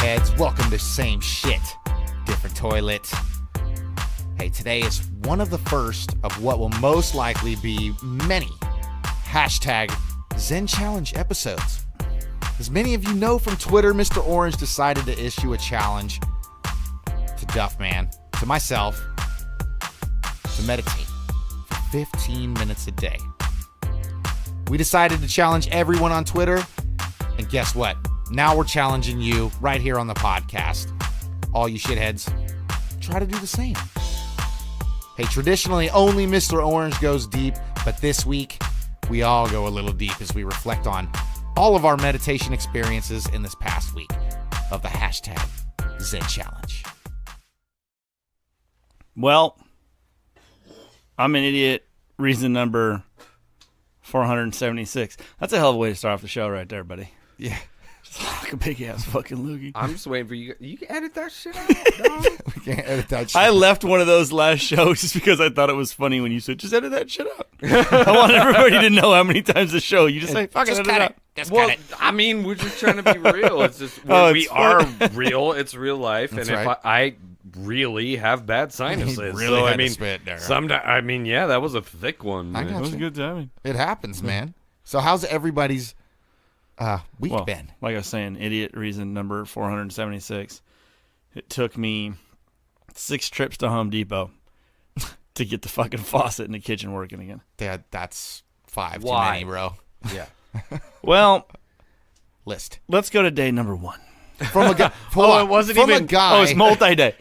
shitheads? Welcome to Same Shit, Different Toilet. Hey, today is one of the first of what will most likely be many hashtag Zen Challenge episodes. As many of you know from Twitter, Mr. Orange decided to issue a challenge to Duffman, to myself, to meditate for 15 minutes a day. We decided to challenge everyone on Twitter, and guess what? Now we're challenging you right here on the podcast. All you shitheads, try to do the same. Hey, traditionally, only Mr. Orange goes deep, but this week, we all go a little deep as we reflect on all of our meditation experiences in this past week of the hashtag Zen Challenge. Well, I'm an idiot. Reason number 476. That's a hell of a way to start off the show right there, buddy. Yeah. Like a big ass fucking loogie. I'm just waiting for you. You can edit that shit out, dog. We can't edit that shit. I left one of those last shows just because I thought it was funny when you said, just edit that shit out. I want everybody to know how many times the show you just say, fuck it, edit it out. Just Well, cut it. I mean, we're just trying to be real. It's just we are real. It's real life, That's and right. if I really have bad sinuses, really so had I to mean, spit there. sometimes that was a thick one. I Man. got It was you. a good timing. It happens, man. So how's everybody's week Well, been? like I was saying, idiot reason number 476. It took me 6 trips to Home Depot to get the fucking faucet in the kitchen working again. Dad, that's 5 Why? too many, bro. Yeah, Well, List. let's go to day number 1. From a guy. it wasn't from even- a guy. Oh, it's multi-day.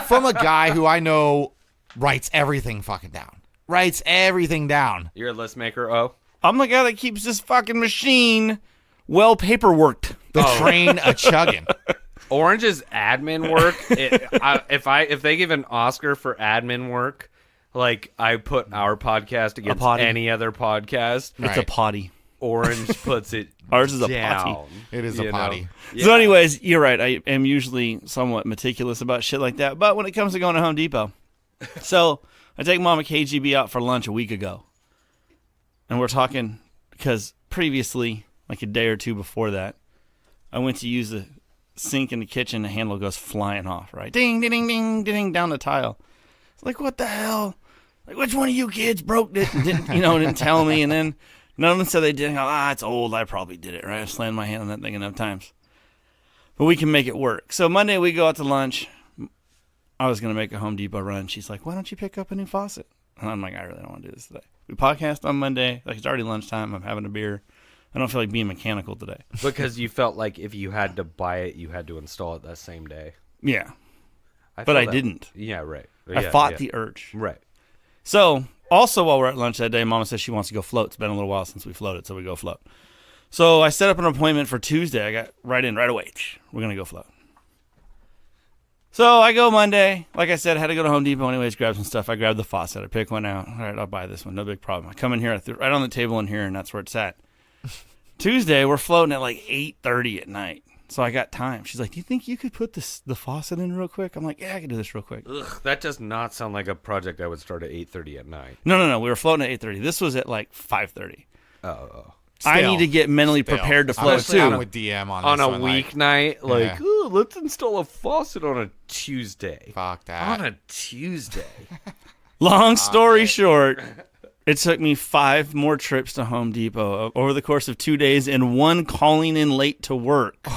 From a guy who I know writes everything fucking down. Writes everything down. you're a list maker. Oh, I'm the guy that keeps this fucking machine well paperworked. The train a chugging. Orange's admin work. If they give an Oscar for admin work, like I put our podcast against potty. any other podcast, It's Right. a potty. Orange puts it. Ours is a down, potty. It is a you know? potty. Yeah. So anyways, you're right. I am usually somewhat meticulous about shit like that. But when it comes to going to Home Depot, so I take Mama KGB out for lunch a week ago. And we're talking because previously, like a day or two before that, I went to use the sink in the kitchen. The handle goes flying off, right? Ding, ding, ding, ding, ding, down the tile. It's like, what the hell? Like, which one of you kids broke it? And didn't tell me. And then none of them said they did. I go, it's old. I probably did it, right? I slammed my hand on that thing enough times. But we can make it work. So Monday we go out to lunch. I was going to make a Home Depot run. She's like, why don't you pick up a new faucet? And I'm like, I really don't want to do this today. We podcast on Monday. Like, it's already lunchtime. I'm having a beer. I don't feel like being mechanical today. Because you felt like if you had to buy it, you had to install it that same day. Yeah. I But feel I that. didn't. Yeah, right. I fought the urge. Right. So, also while we're at lunch that day, Mama says she wants to go float. It's been a little while since we floated, so we go float. So I set up an appointment for Tuesday. I got right away. We're going to go float. So I go Monday. Like I said, I had to go to Home Depot anyways, grab some stuff. I grabbed the faucet. I pick one out. All right, I'll buy this one. No big problem. I come in here, I threw it right on the table in here, and that's where it's at. Tuesday, we're floating at like 8:30 at night. So I got time. She's like, do you think you could put the faucet in real quick? I'm like, yeah, I can do this real quick. Ugh, that does not sound like a project I would start at 8:30 at night. No. We were floating at 8:30. This was at like 5:30. Oh. I Still. need to get mentally Still. prepared to float Especially too. I'm with DM on On this a one, like, weeknight, like, Yeah. ooh, let's install a faucet on a Tuesday. fuck that. On a Tuesday. Long story short, it took me 5 more trips to Home Depot over the course of 2 days and 1 calling in late to work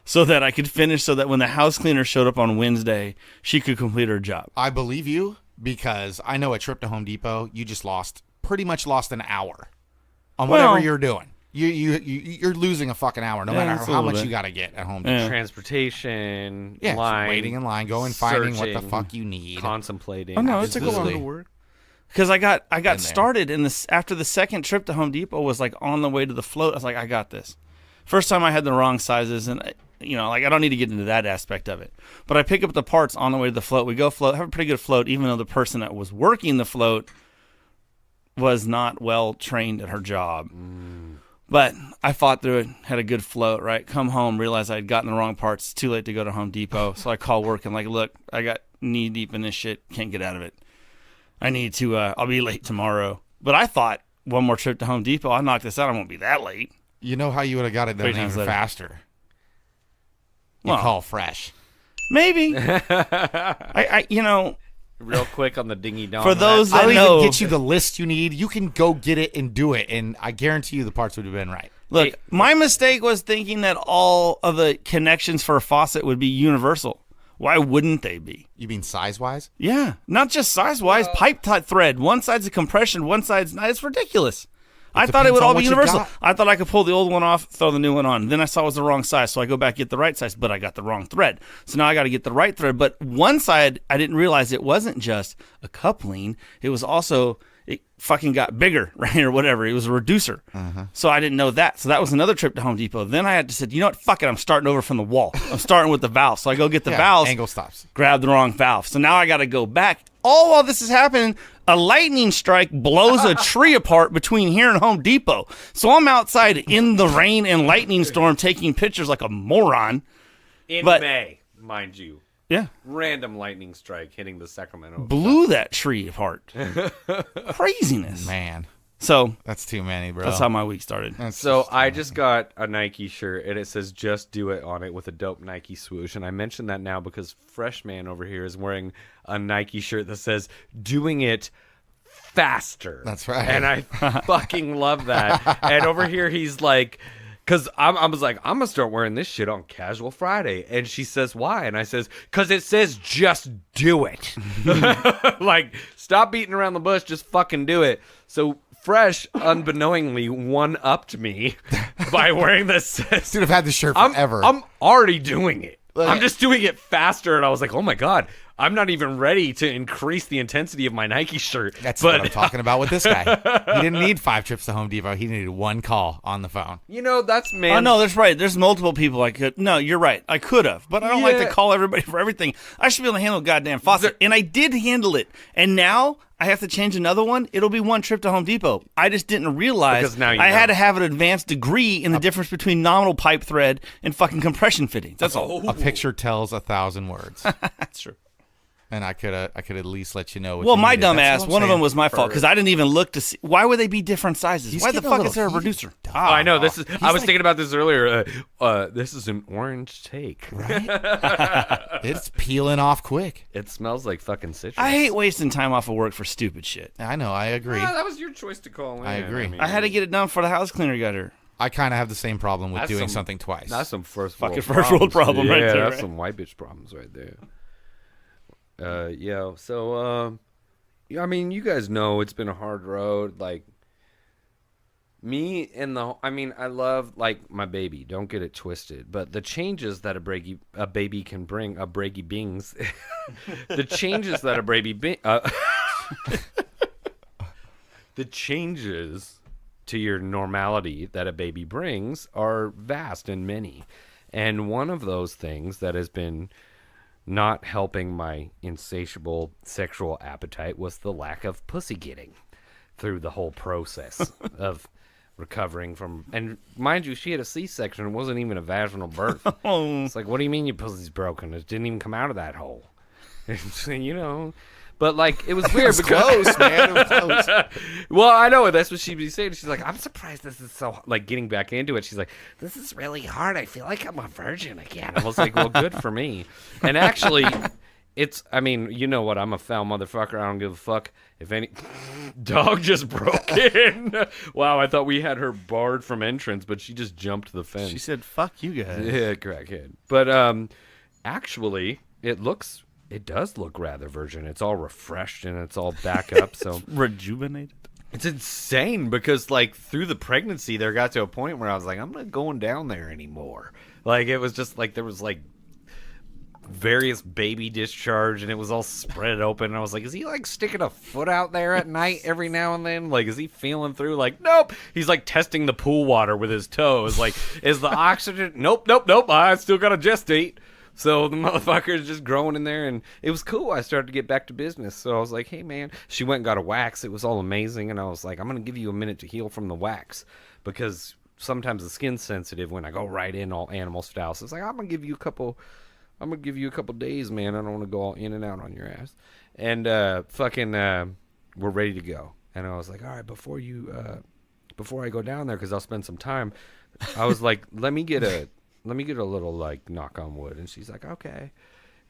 so that I could finish so that when the house cleaner showed up on Wednesday, she could complete her job. I believe you because I know a trip to Home Depot, you just pretty much lost an hour on whatever Well- you're doing. You're losing a fucking hour no Yeah, matter that's a how little much bit. you got to get at Home Depot. Yeah. Transportation, Yeah, line, waiting in line, going finding what the searching, fuck you need. contemplating. Oh, no, it took a while Absolutely. to work. Because I got there. started in this after the second trip to Home Depot was like on the way to the float. I was like, I got this. First time I had the wrong sizes, and I don't need to get into that aspect of it. But I pick up the parts on the way to the float. We go float, have a pretty good float, even though the person that was working the float was not well trained at her job. But I fought through it, had a good float, right? Come home, realized I had gotten the wrong parts. It's too late to go to Home Depot. So I call work and like, look, I got knee deep in this shit. Can't get out of it. I need to, I'll be late tomorrow. But I thought one more trip to Home Depot, I'll knock this out. I won't be that late. You know how you would have got it done 3 even times later. faster? you Well. call Fresh. Maybe. I Real quick on the dingy dong. For those I'll that even know, get you the list you need. You can go get it and do it, and I guarantee you the parts would have been right. look, my mistake was thinking that all of the connections for a faucet would be universal. Why wouldn't they be? You mean size-wise? Yeah, not just size-wise, pipe thread. One side's a compression, one side's not. It's ridiculous. I thought it depends would on all be what you universal. got. I thought I could pull the old one off, throw the new one on. Then I saw it was the wrong size, so I go back, get the right size, but I got the wrong thread. So now I got to get the right thread. But one side, I didn't realize it wasn't just a coupling. It was also, it fucking got bigger, right, or whatever. It was a reducer. So I didn't know that. So that was another trip to Home Depot. Then I had to say, you know what, fuck it, I'm starting over from the wall. I'm starting with the valve. So I go get the valves. Angle stops. Grab the wrong valve. So now I got to go back. All while this is happening, a lightning strike blows a tree apart between here and Home Depot. So I'm outside in the rain and lightning storm taking pictures like a moron. in but- May, mind you. Yeah. Random lightning strike hitting the Sacramento. Blew that tree apart. Craziness. Man, So that's too many, bro. that's how my week started. So I just got a Nike shirt and it says "Just Do It" on it with a dope Nike swoosh. And I mention that now because Freshman over here is wearing a Nike shirt that says "Doing It Faster." That's right. And I fucking love that. And over here he's like, because I was like, I'm gonna start wearing this shit on Casual Friday. And she says, why? And I says, because it says "Just do it." Like, stop beating around the bush, just fucking do it. So Fresh unbeknowingly one-upped me by wearing this. Dude, I've had this shirt forever. I'm already doing it. I'm just doing it faster, and I was like, oh my god, I'm not even ready to increase the intensity of my Nike shirt. That's what I'm talking about with this guy. He didn't need 5 trips to Home Depot. He needed 1 call on the phone. You know, that's man. Oh, no, that's right. There's multiple people I could. No, you're right. I could have, but I don't like to Yeah. call everybody for everything. I should be able to handle a goddamn faucet. And I did handle it. And now I have to change another one. It'll be 1 trip to Home Depot. I just didn't realize Because now you I know. had to have an advanced degree in the difference between nominal pipe thread and fucking compression fittings. That's all. A picture tells 1,000 words. That's true. And I could at least let you know what Well, you my needed. dumb That's ass, what I'm one of saying. them was my fault because I didn't even look to see. Why would they be different sizes? He's Why the getting a fuck little is there a heated. reducer? Oh, I know. This is. I was like- thinking about this earlier. This is an orange take. It's peeling off quick. It smells like fucking citrus. I hate wasting time off of work for stupid shit. I know. I agree. Ah, that was your choice to call in. I agree. mean, I had to get it done for the house cleaner got her. I kind of have the same problem with That's doing some- something twice. That's some first Fucking world first world problems. problem right Yeah, there, that's right? some white bitch problems right there. Yeah. So, yeah, I mean, you guys know it's been a hard road. Like me and I mean, I love like my baby. Don't get it twisted. But the changes that a baby can bring, a Brady Bings, the changes that a the changes to your normality that a baby brings are vast and many. And one of those things that has been not helping my insatiable sexual appetite was the lack of pussy getting through the whole process of recovering from. And mind you, she had a C-section. It wasn't even a vaginal birth. It's like, what do you mean your pussy's broken? It didn't even come out of that hole. You know. But, like, it was weird because... close, man. It was close. Well, I know. That's what she'd be saying. She's like, I'm surprised this is so... Like, getting back into it, she's like, this is really hard. I feel like I'm a virgin again. I was like, well, good for me. And actually, it's... I mean, you know what? I'm a foul motherfucker. I don't give a fuck if any... Dog just broke in. Wow, I thought we had her barred from entrance, but she just jumped the fence. She said, "Fuck you guys." Yeah, crackhead. But actually, it does look rather virgin. It's all refreshed and it's all back up. So Rejuvenated. it's insane because like through the pregnancy, there got to a point where I was like, I'm not going down there anymore. Like it was just like there was like various baby discharge and it was all spread open. And I was like, is he like sticking a foot out there at night every now and then? Like, is he feeling through? Like, nope. He's like testing the pool water with his toes. Like, is the oxygen? Nope. I still got to gestate. So the motherfucker is just growing in there, and it was cool. I started to get back to business. So I was like, hey, man. She went and got a wax. It was all amazing. And I was like, I'm going to give you a minute to heal from the wax because sometimes the skin's sensitive when I go right in all animal style. So it's like, I'm going to give you a couple days, man. I don't want to go all in and out on your ass. And we're ready to go. And I was like, all right, before I go down there, because I'll spend some time, I was like, let me get let me get a little like knock on wood. And she's like, okay.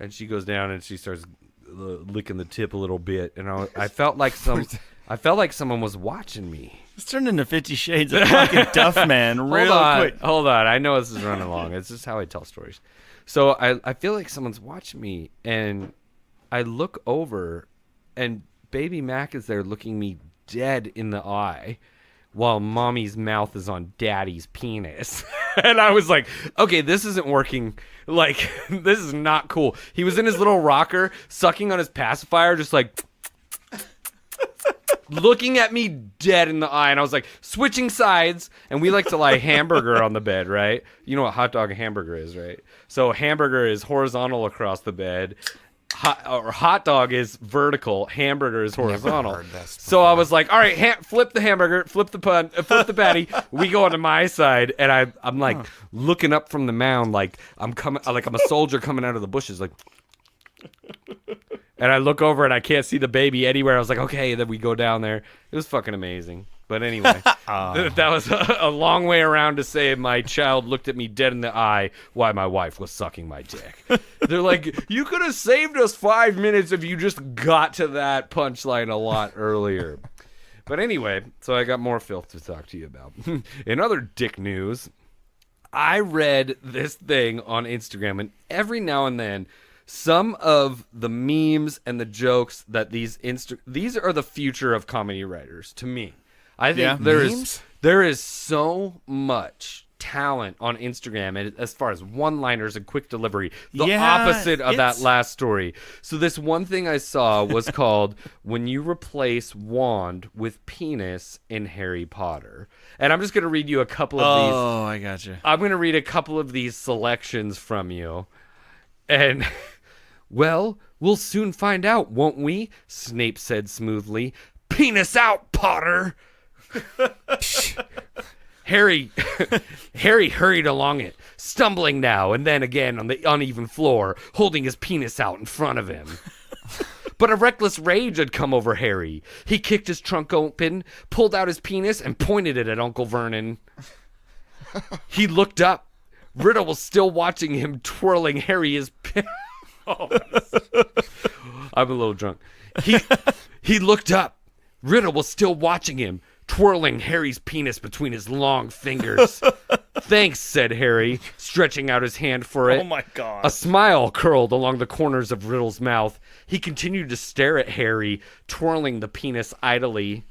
And she goes down and she starts licking the tip a little bit. And I felt like someone was watching me. It's turned into 50 Shades of fucking Duffman real quick. Hold on. I know this is running long. It's just how I tell stories. So I feel like someone's watching me, and I look over, and baby Mac is there looking me dead in the eye while mommy's mouth is on daddy's penis. And I was like, okay, this isn't working. Like, this is not cool. He was in his little rocker, sucking on his pacifier, just like looking at me dead in the eye. And I was like, switching sides. And we like to lie hamburger on the bed, right? You know what hot dog and hamburger is, right? So hamburger is horizontal across the bed. Hot dog is vertical, hamburger is horizontal. So I was like, all right, flip the hamburger, flip the patty. We go onto my side, and I'm like looking up from the mound, like I'm a soldier coming out of the bushes, like. And I look over and I can't see the baby anywhere. I was like, okay. Then we go down there. It was fucking amazing. But anyway, that was a long way around to say my child looked at me dead in the eye while my wife was sucking my dick. They're like, you could have saved us 5 minutes if you just got to that punchline a lot earlier. But anyway, so I got more filth to talk to you about. In other dick news, I read this thing on Instagram, and every now and then, some of the memes and the jokes that these are the future of comedy writers to me. I think there is so much talent on Instagram and as far as one-liners and quick delivery. The opposite of that last story. So this one thing I saw was called "When You Replace Wand with Penis in Harry Potter." And I'm just going to read you a couple of these. Oh, I gotcha. I'm going to read a couple of these selections from you. And well, we'll soon find out, won't we? Snape said smoothly. Penis out, Potter. Harry hurried along it, stumbling now and then again on the uneven floor, holding his penis out in front of him. But a reckless rage had come over Harry. He kicked his trunk open, pulled out his penis, and pointed it at Uncle Vernon. He looked up. Riddle was still watching him, twirling Harry's penis. Oh, I'm a little drunk. He looked up. Riddle was still watching him, twirling Harry's penis between his long fingers. Thanks, said Harry, stretching out his hand for it. Oh, my God. A smile curled along the corners of Riddle's mouth. He continued to stare at Harry, twirling the penis idly.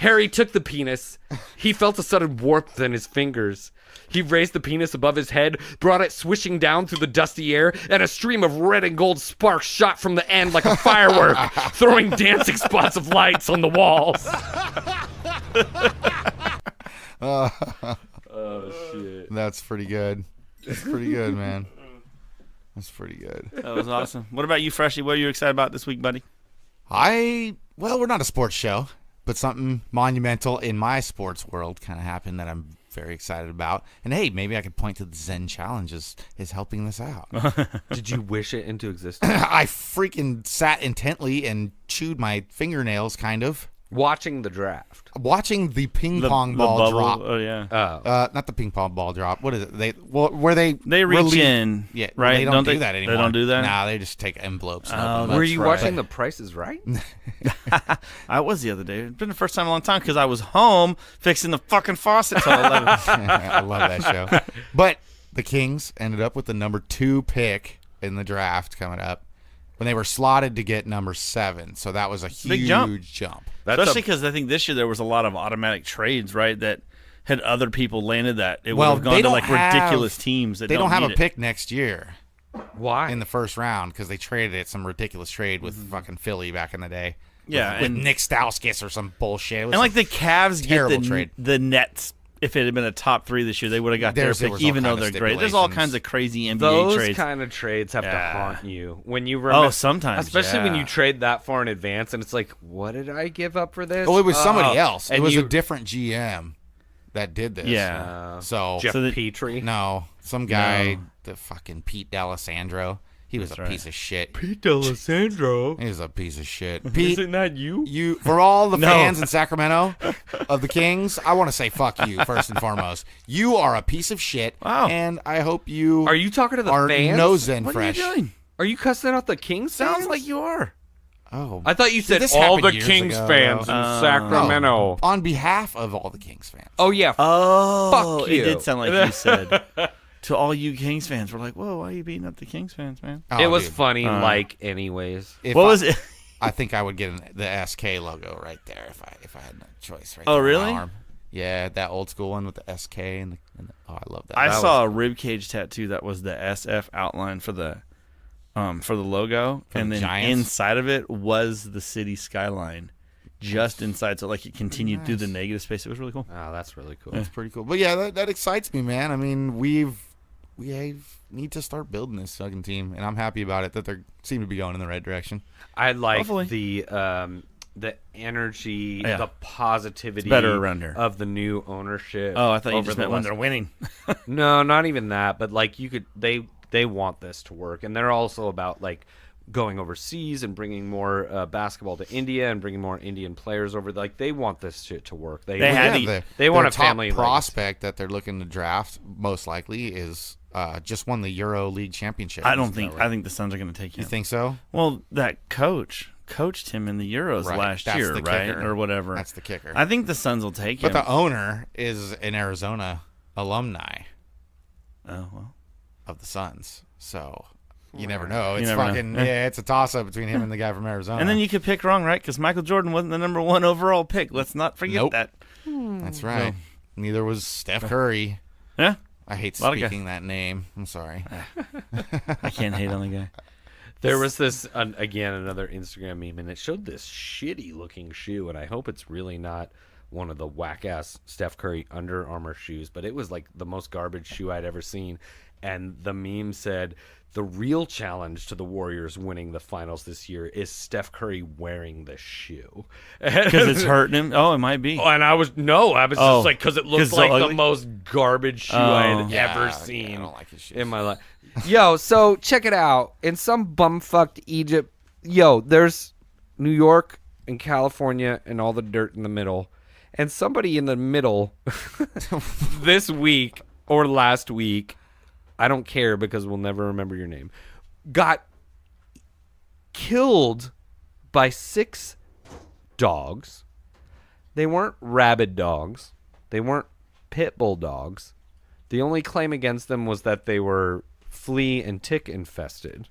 Harry took the penis. He felt a sudden warmth in his fingers. He raised the penis above his head, brought it swishing down through the dusty air, and a stream of red and gold sparks shot from the end like a firework, throwing dancing spots of lights on the walls. Oh, shit. That's pretty good. That's pretty good, man. That's pretty good. That was awesome. What about you, Freshie? What are you excited about this week, buddy? Well, we're not a sports show, but something monumental in my sports world kind of happened that I'm very excited about. And hey, maybe I could point to the Zen Challenge as helping this out. Did you wish it into existence? I freaking sat intently and chewed my fingernails, kind of. Watching the draft. Watching the ping pong ball bubble. drop. Oh, yeah. Not the ping pong ball drop. What is it? Where they reach in. Yeah, right? They don't do that anymore. They don't do that? Nah, they just take envelopes. And Oh, open them. Were you right. watching The Price is Right? I was the other day. It's been the first time in a long time because I was home fixing the fucking faucet till 11. I love that show. But the Kings ended up with the number 2 pick in the draft coming up when they were slotted to get number 7. So that was a huge jump. Especially because I think this year there was a lot of automatic trades, right, that had other people landed that. It would have gone to like ridiculous teams that they don't have a it. pick next year. Why? In the first round because they traded it some ridiculous trade with fucking Philly back in the day. Yeah, with Nick Stauskas or some bullshit. It was and like the Cavs terrible get trade. the Nets. If it had been a top 3 this year, they would have got their pick, even though they're great. There's all kinds of crazy NBA Those trades. kind of trades have to haunt you when you remember. Oh, sometimes, especially when you trade that far in advance, and it's like, what did I give up for this? Oh, it was somebody else. And it was a different GM that did this. Yeah. So Jeff Petrie? No, some guy, the fucking Pete D'Alessandro. He was That's a right. piece of shit. Pete D'Alessandro. He was a piece of shit. Pete, Isn't that you? for all the No. fans in Sacramento of the Kings, I want to say fuck you first and foremost. You are a piece of shit. Wow. And I hope you Are you talking to the are fans? no Zen What fresh. are you doing? Are you cussing out the Kings? Sounds fans? like you are. Oh, I thought you said This all happened the years Kings ago, fans though. in Sacramento. on behalf of all the Kings fans. Oh yeah. Oh, Fuck it you. did sound like you said. To all you Kings fans, we're like, whoa, why are you beating up the Kings fans, man? Oh, it was dude. funny, anyways. If What I- was it? I think I would get the SK logo right there if I had no choice. Right Oh, there on really? my arm. Yeah, that old school one with the SK and oh, I love that. I That saw a rib cage tattoo that was the SF outline for the logo, and the then Giants? inside of it was the city skyline, just inside. So like it continued through the negative space. It was really cool. Oh, that's really cool. That's pretty cool. But yeah, that excites me, man. I mean, we need to start building this fucking team, and I'm happy about it that they seem to be going in the right direction. I like Hopefully. the energy, Yeah. the positivity It's better around here. of the new ownership. Oh, I thought you over just the meant when last- they're winning. No, not even that. But like they want this to work, and they're also about like going overseas and bringing more basketball to India and bringing more Indian players over. Like they want this shit to work. They had want to- they want their a family top legacy. prospect that they're looking to draft. Most likely is just won the Euro League championship. I don't think. I think the Suns are going to take him. You think so? Well, that coach coached him in the Euros Right. last That's year, the right, kicker. or whatever. That's the kicker. I think the Suns will take him. But the owner is an Arizona alumni Oh well. of the Suns, so you never know. It's never know. fucking Yeah. it's a toss up between him and the guy from Arizona. And then you could pick wrong, right? Because Michael Jordan wasn't the number 1 overall pick. Let's not forget Nope. that. That's right. Neither was Steph Curry. Yeah, I hate Lot of guys. speaking that name. I'm sorry. I can't hate on the guy. There was this again another Instagram meme, and it showed this shitty looking shoe, and I hope it's really not one of the whack ass Steph Curry Under Armour shoes, but it was like the most garbage shoe I'd ever seen. And the meme said, the real challenge to the Warriors winning the finals this year is Steph Curry wearing the shoe. Because it's hurting him. Oh, it might be. And I was just like, because it looked 'Cause like so the ugly? most garbage shoe I had Yeah, ever yeah, seen I don't like his shoes. in my life. Yo, so check it out. In some bumfucked Egypt, there's New York and California and all the dirt in the middle. And somebody in the middle this week or last week, I don't care because we'll never remember your name, got killed by 6 dogs. They weren't rabid dogs. They weren't pit bull dogs. The only claim against them was that they were flea and tick infested.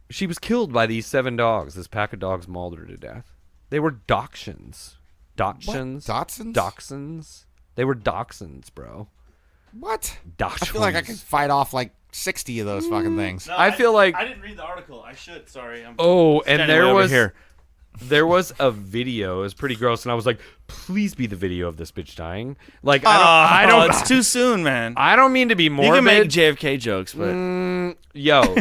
She was killed by these 7 dogs. This pack of dogs mauled her to death. They were dachshunds. Dachshunds? Dachshunds? Dachshunds? They were dachshunds, bro. What? Dachshunds. I feel like I could fight off like 60 of those fucking things. I feel like- I didn't read the article. I should. Sorry. I'm Oh, and standing there way over was here. there was a video. It was pretty gross, and I was like, "Please be the video of this bitch dying." Like, I don't. It's too soon, man. I don't mean to be You morbid. can make JFK jokes, but Yo,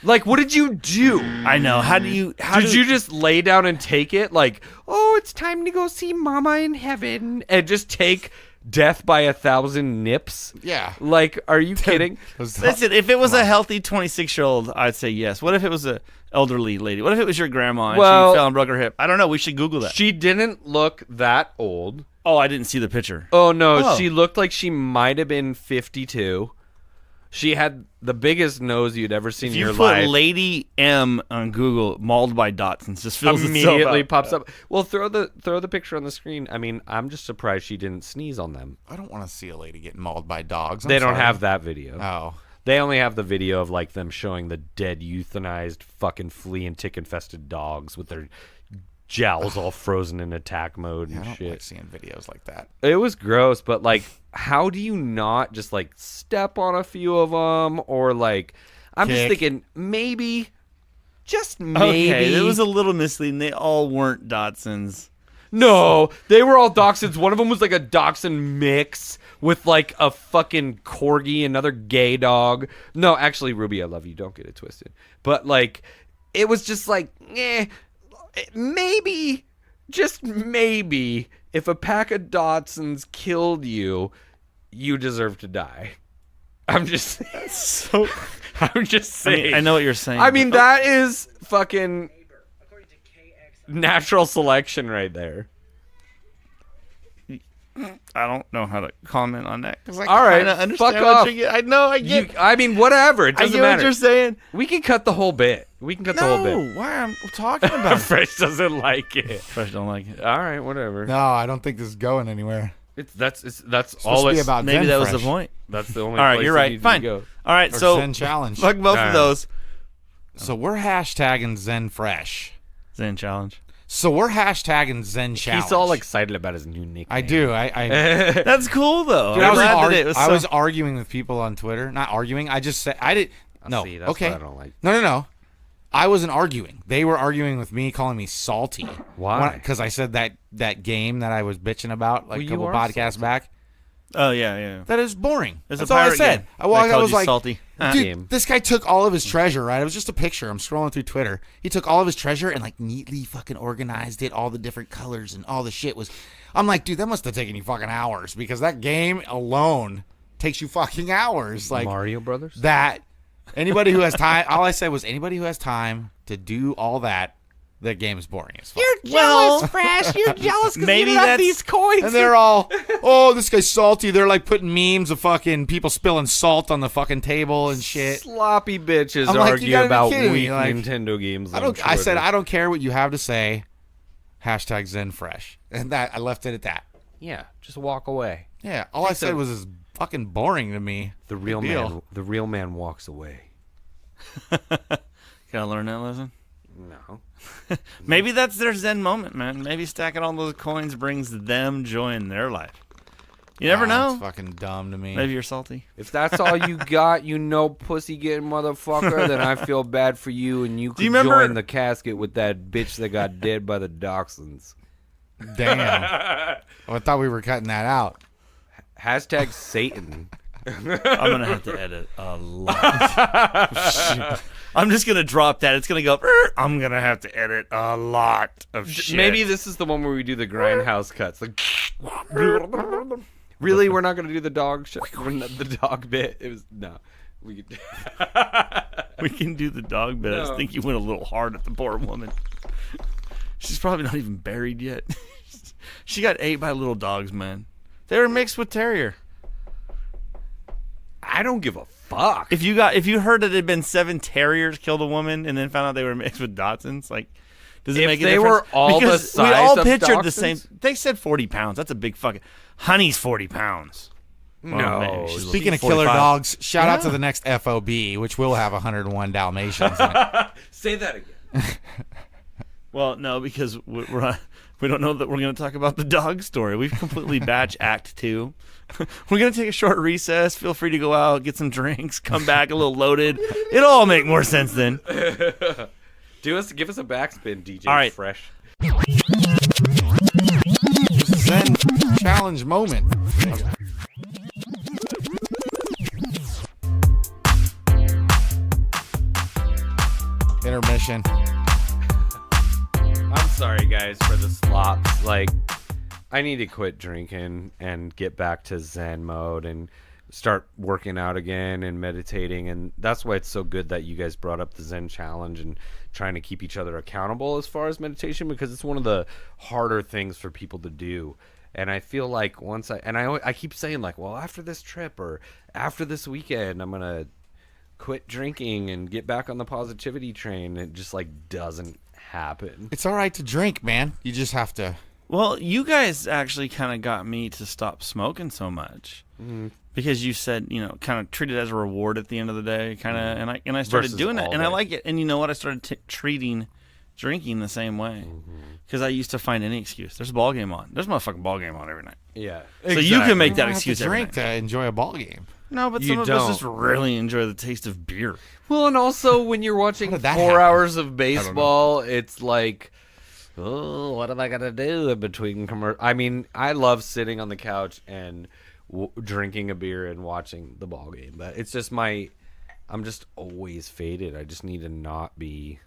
like, what did you do? I know. How do you? Did you just lay down and take it? Like, oh, it's time to go see Mama in heaven, and just take death by 1,000 nips? Yeah. Like, are you kidding? Listen, if it was a healthy 26-year-old, I'd say yes. What if it was a elderly lady? What if it was your grandma and Well- she fell and broke her hip? I don't know. We should Google that. She didn't look that old. Oh, I didn't see the picture. Oh no, Oh. she looked like she might have been 52. She had the biggest nose you'd ever seen If in you your put life. Lady M on Google, mauled by Dachshunds, just fills Immediately itself out. pops up. Well, throw the picture on the screen. I mean, I'm just surprised she didn't sneeze on them. I don't want to see a lady getting mauled by dogs. I'm They don't sorry. have that video. Oh. They only have the video of like them showing the dead, euthanized, fucking flea and tick infested dogs with their jowls all frozen in attack mode Yeah, and I don't shit. like seeing videos like that. It was gross, but like, how do you not just like step on a few of them, or like, I'm just Kick. thinking maybe, just maybe. Okay, it was a little misleading. They all weren't Dachshunds. No, they were all dachshunds. One of them was like a dachshund mix with like a fucking corgi, another gay dog. No, actually, Ruby, I love you. Don't get it twisted. But like, it was just like, maybe, just maybe, if a pack of dachshunds killed you, you deserve to die. I'm just So I'm just saying. I know what you're saying. I mean, that is fucking natural selection right there. I don't know how to comment on that. All right, understand fuck what off. I know. I get. I mean, whatever. It I doesn't get matter. what you're saying. We can cut the whole bit. We can cut the whole bit. No, why I'm talking about it. Fresh doesn't like it. Fresh don't like it. All right, whatever. No, I don't think this is going anywhere. That's Supposed all to be it's about Maybe Zen that was Fresh. the point. That's the only. All right, place you're it right. needs Fine. to go. All right, Or so Zen Challenge. fuck both All of right. those. So we're hashtagging Zen Fresh. Zen challenge. So we're hashtagging Zen Challenge. He's all excited about his new nickname. I do. I That's cool though. Dude, I'm I was, glad that it was I so- was arguing with people on Twitter. Not arguing. I just said I did. No. See, that's okay. what I don't like. No. I wasn't arguing. They were arguing with me, calling me salty. Why? Because I said that game that I was bitching about like Well, a you couple are podcasts salty. back. Oh yeah. That is boring. It's That's a all I pirate said. game. I walked. They I called was you like, salty. dude, Game. this guy took all of his treasure. Right? It was just a picture. I'm scrolling through Twitter. He took all of his treasure and like neatly fucking organized it. All the different colors and all the shit was. I'm like, dude, that must have taken you fucking hours because that game alone takes you fucking hours. Like Mario Brothers. that. Anybody who has time. All I said was anybody who has time to do all that. That game is boring as fuck. Well, Fresh. You're jealous because maybe you don't have that's- these coins. And they're all, oh, this guy's salty. They're like putting memes of fucking people spilling salt on the fucking table and shit. Sloppy bitches I'm like, you argue gotta be about kidding me, weak like, Nintendo games. I said I don't care what you have to say. Hashtag Zen Fresh, and that I left it at that. Yeah, just walk away. Yeah, all I said was it's fucking boring to me. The real Big man. deal. The real man walks away. Gotta learn that lesson. No. Maybe that's their Zen moment, man. Maybe stacking all those coins brings them joy in their life. You never know. It's fucking dumb to me. Maybe you're salty. If that's all you got, you know, pussy getting motherfucker, then I feel bad for you, and you can you remember- join the casket with that bitch that got dead by the dachshunds. Damn. I thought we were cutting that out. Hashtag Satan. I'm gonna have to edit a lot. I'm just gonna drop that. It's gonna go. I'm gonna have to edit a lot of shit. Maybe this is the one where we do the grindhouse cuts. Like, really, we're not gonna do the dog the dog bit. It was no. We could. we can do the dog bit. I just No. think you went a little hard at the poor woman. She's probably not even buried yet. She got ate by little dogs, man. They were mixed with terrier. I don't give a fuck. If you heard that it had been 7 terriers killed a woman and then found out they were mixed with Dachshunds, like, does it If make a they difference? were all the Because we size all of pictured the same. Dachshunds? They said 40 pounds. That's a big fucking. Honey's 40 pounds. No. Oh, man, she's Speaking of 45. killer dogs, shout out to the next FOB, which will have 101 Dalmatians in it. Say that again. Well, no, because we don't know that we're going to talk about the dog story. We've completely batch Act 2. We're going to take a short recess. Feel free to go out, get some drinks, come back a little loaded. It'll all make more sense then. Give us a backspin, DJ All right. Fresh. Zen challenge moment. Intermission. I'm sorry, guys, for the slops. Like, I need to quit drinking and get back to Zen mode and start working out again and meditating. And that's why it's so good that you guys brought up the Zen challenge and trying to keep each other accountable as far as meditation, because it's one of the harder things for people to do. And I feel like I keep saying, like, well, after this trip or after this weekend, I'm going to quit drinking and get back on the positivity train. It just, like, doesn't happen. It's all right to drink, man. You just have to. Well, you guys actually kind of got me to stop smoking so much. Because you said, kind of treat it as a reward at the end of the day, kind of, and I started Versus doing that, all and I day. like it. And you know what? I started treating drinking the same way, because I used to find any excuse. There's a ball game on. There's a motherfucking ball game on every night. Yeah. So you can make You that don't have excuse to every drink night. to enjoy a ball game. No, but You some of don't. us just really enjoy the taste of beer. Well, and also when you're watching How 4 did that happen? hours of baseball, it's like, oh, what am I gonna do in between commercial? I mean, I love sitting on the couch and drinking a beer and watching the ball game, but it's just I'm just always faded. I just need to not be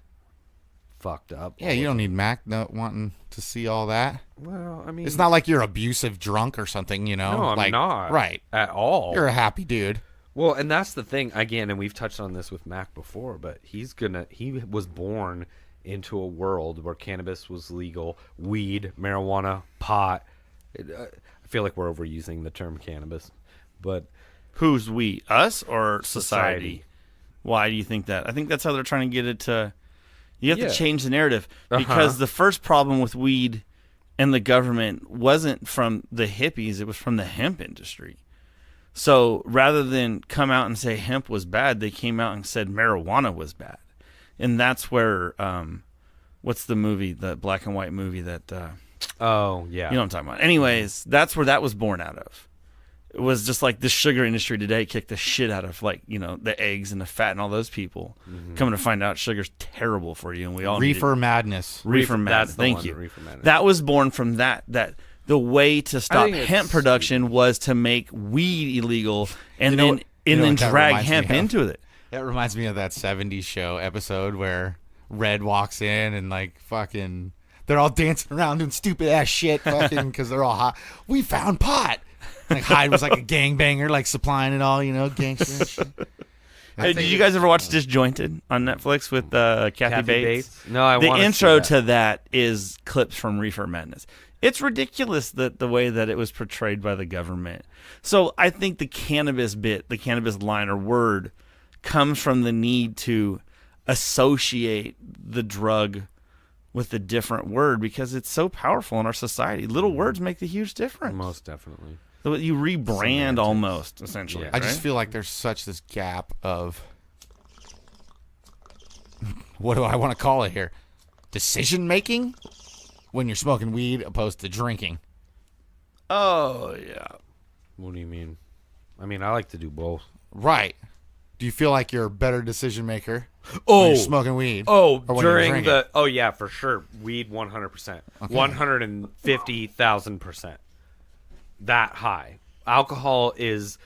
fucked up. Yeah, you don't need Mac not wanting to see all that. Well, I mean, It's not like you're abusive drunk or something, No, I'm like, not. Right. At all. You're a happy dude. Well, and that's the thing again, and we've touched on this with Mac before, but he was born into a world where cannabis was legal, weed, marijuana, pot. I feel like we're overusing the term cannabis, but Who's we? Us or society? Society. Why do you think that? I think that's how they're trying to get it to. You have Yeah. to change the narrative because the first problem with weed and the government wasn't from the hippies; it was from the hemp industry. So rather than come out and say hemp was bad, they came out and said marijuana was bad, and that's where what's the movie, the black and white movie that oh yeah, you know what I'm talking about. Anyways, that's where that was born out of. It was just like the sugar industry today kicked the shit out of, like, you know, the eggs and the fat and all those people. Coming to find out sugar's terrible for you, and we all Reefer madness. Reefer madness. that's the Thank one, you. Reefer madness. That was born from that the way to stop think it's- hemp production was to make weed illegal and You know then what- you know what that drag reminds me hemp of? into it. That reminds me of that 70s show episode where Red walks in and, like, fucking, they're all dancing around doing stupid ass shit, fucking, because they're all hot. We found pot. Like, Hyde was like a gangbanger, like supplying it all, you know, gangster and shit. Hey, did you guys ever watch Disjointed on Netflix with Kathy Bates? No, I The wanna see intro that. to that is clips from Reefer Madness. It's ridiculous that the way that it was portrayed by the government. So I think the cannabis bit, the cannabis line or word, comes from the need to associate the drug with a different word because it's so powerful in our society. Little words make a huge difference. Most definitely. You rebrand almost, essentially. Yeah. I just right? feel like there's such this gap of, what do I want to call it here? Decision making when you're smoking weed opposed to drinking. Oh, yeah. What do you mean? I mean, I like to do both. Right. Do you feel like you're a better decision maker when you're smoking weed? Oh, or when you're during drinking? the yeah, for sure, weed 100%, 150,000%. That high. Alcohol is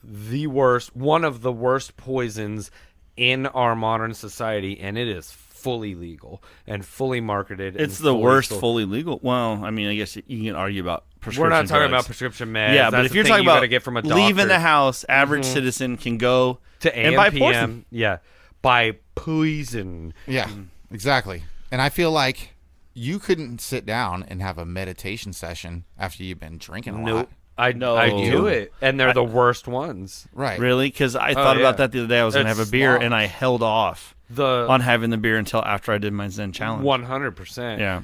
the worst, one of the worst poisons in our modern society, and it is fully legal and fully marketed. It's and the worst sold. fully legal. Well, I mean, I guess you can argue about prescription We're not talking drugs. about prescription meds. Yeah, but That's if the you're thing talking you about gotta get from a leaving the doctor. house, average citizen can go to and buy AMPM, poison. yeah, buy poison. Yeah, exactly. And I feel like you couldn't sit down and have a meditation session after you've been drinking a lot. Nope. I No. do it, and they're the worst ones. Right. Really? Because I thought about yeah. that the other day. I was going to It's have a beer, sloth. and I held off The on having the beer until after I did my Zen challenge. 100%. Yeah.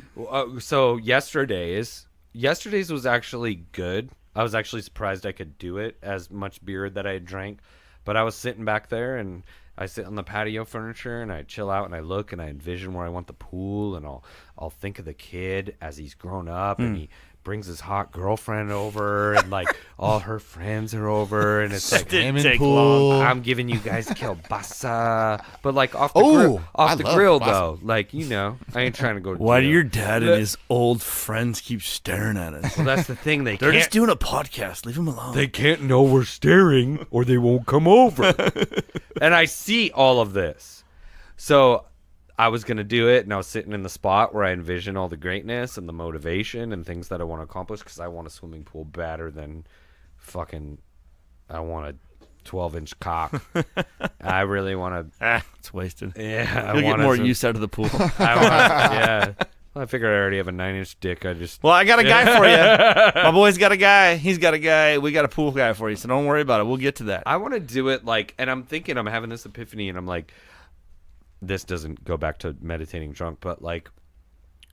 So yesterday's was actually good. I was actually surprised I could do it, as much beer that I had drank. But I was sitting back there, and I sit on the patio furniture, and I chill out, and I look, and I envision where I want the pool, and I'll think of the kid as he's grown up, and he brings his hot girlfriend over, and like all her friends are over, and it's like, Didn't Swimming take pool. long. I'm giving you guys kielbasa, but like off the Oh, grill, I off the love grill kielbasa. though. Like, you know, I ain't trying to go. To Why do jail. your dad and his old friends keep staring at us? Well, that's the thing. They're Can't, just doing a podcast. Leave them alone. they can't know we're staring, or they won't come over. And I see all of this, so I was gonna do it, and I was sitting in the spot where I envision all the greatness and the motivation and things that I want to accomplish, because I want a swimming pool better than fucking. I want a 12-inch cock. I really want to. It's wasted. Yeah, You'll get more use out of the pool. Yeah. Well, I figured I already have a 9-inch dick. I just. Well, I got a guy for you. My boy's got a guy. He's got a guy. We got a pool guy for you, so don't worry about it. We'll get to that. I want to do it like, and I'm thinking, I'm having this epiphany, and I'm like, this doesn't go back to meditating drunk, but like,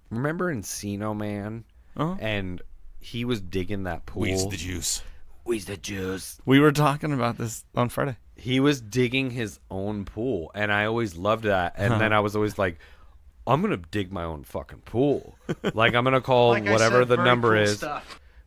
remember Encino Man? Uh-huh. And he was digging that pool. Weed's the juice. Weed's the juice. We were talking about this on Friday. He was digging his own pool, and I always loved that. And then I was always like, I'm gonna dig my own fucking pool. Like, I'm gonna call whatever the number is.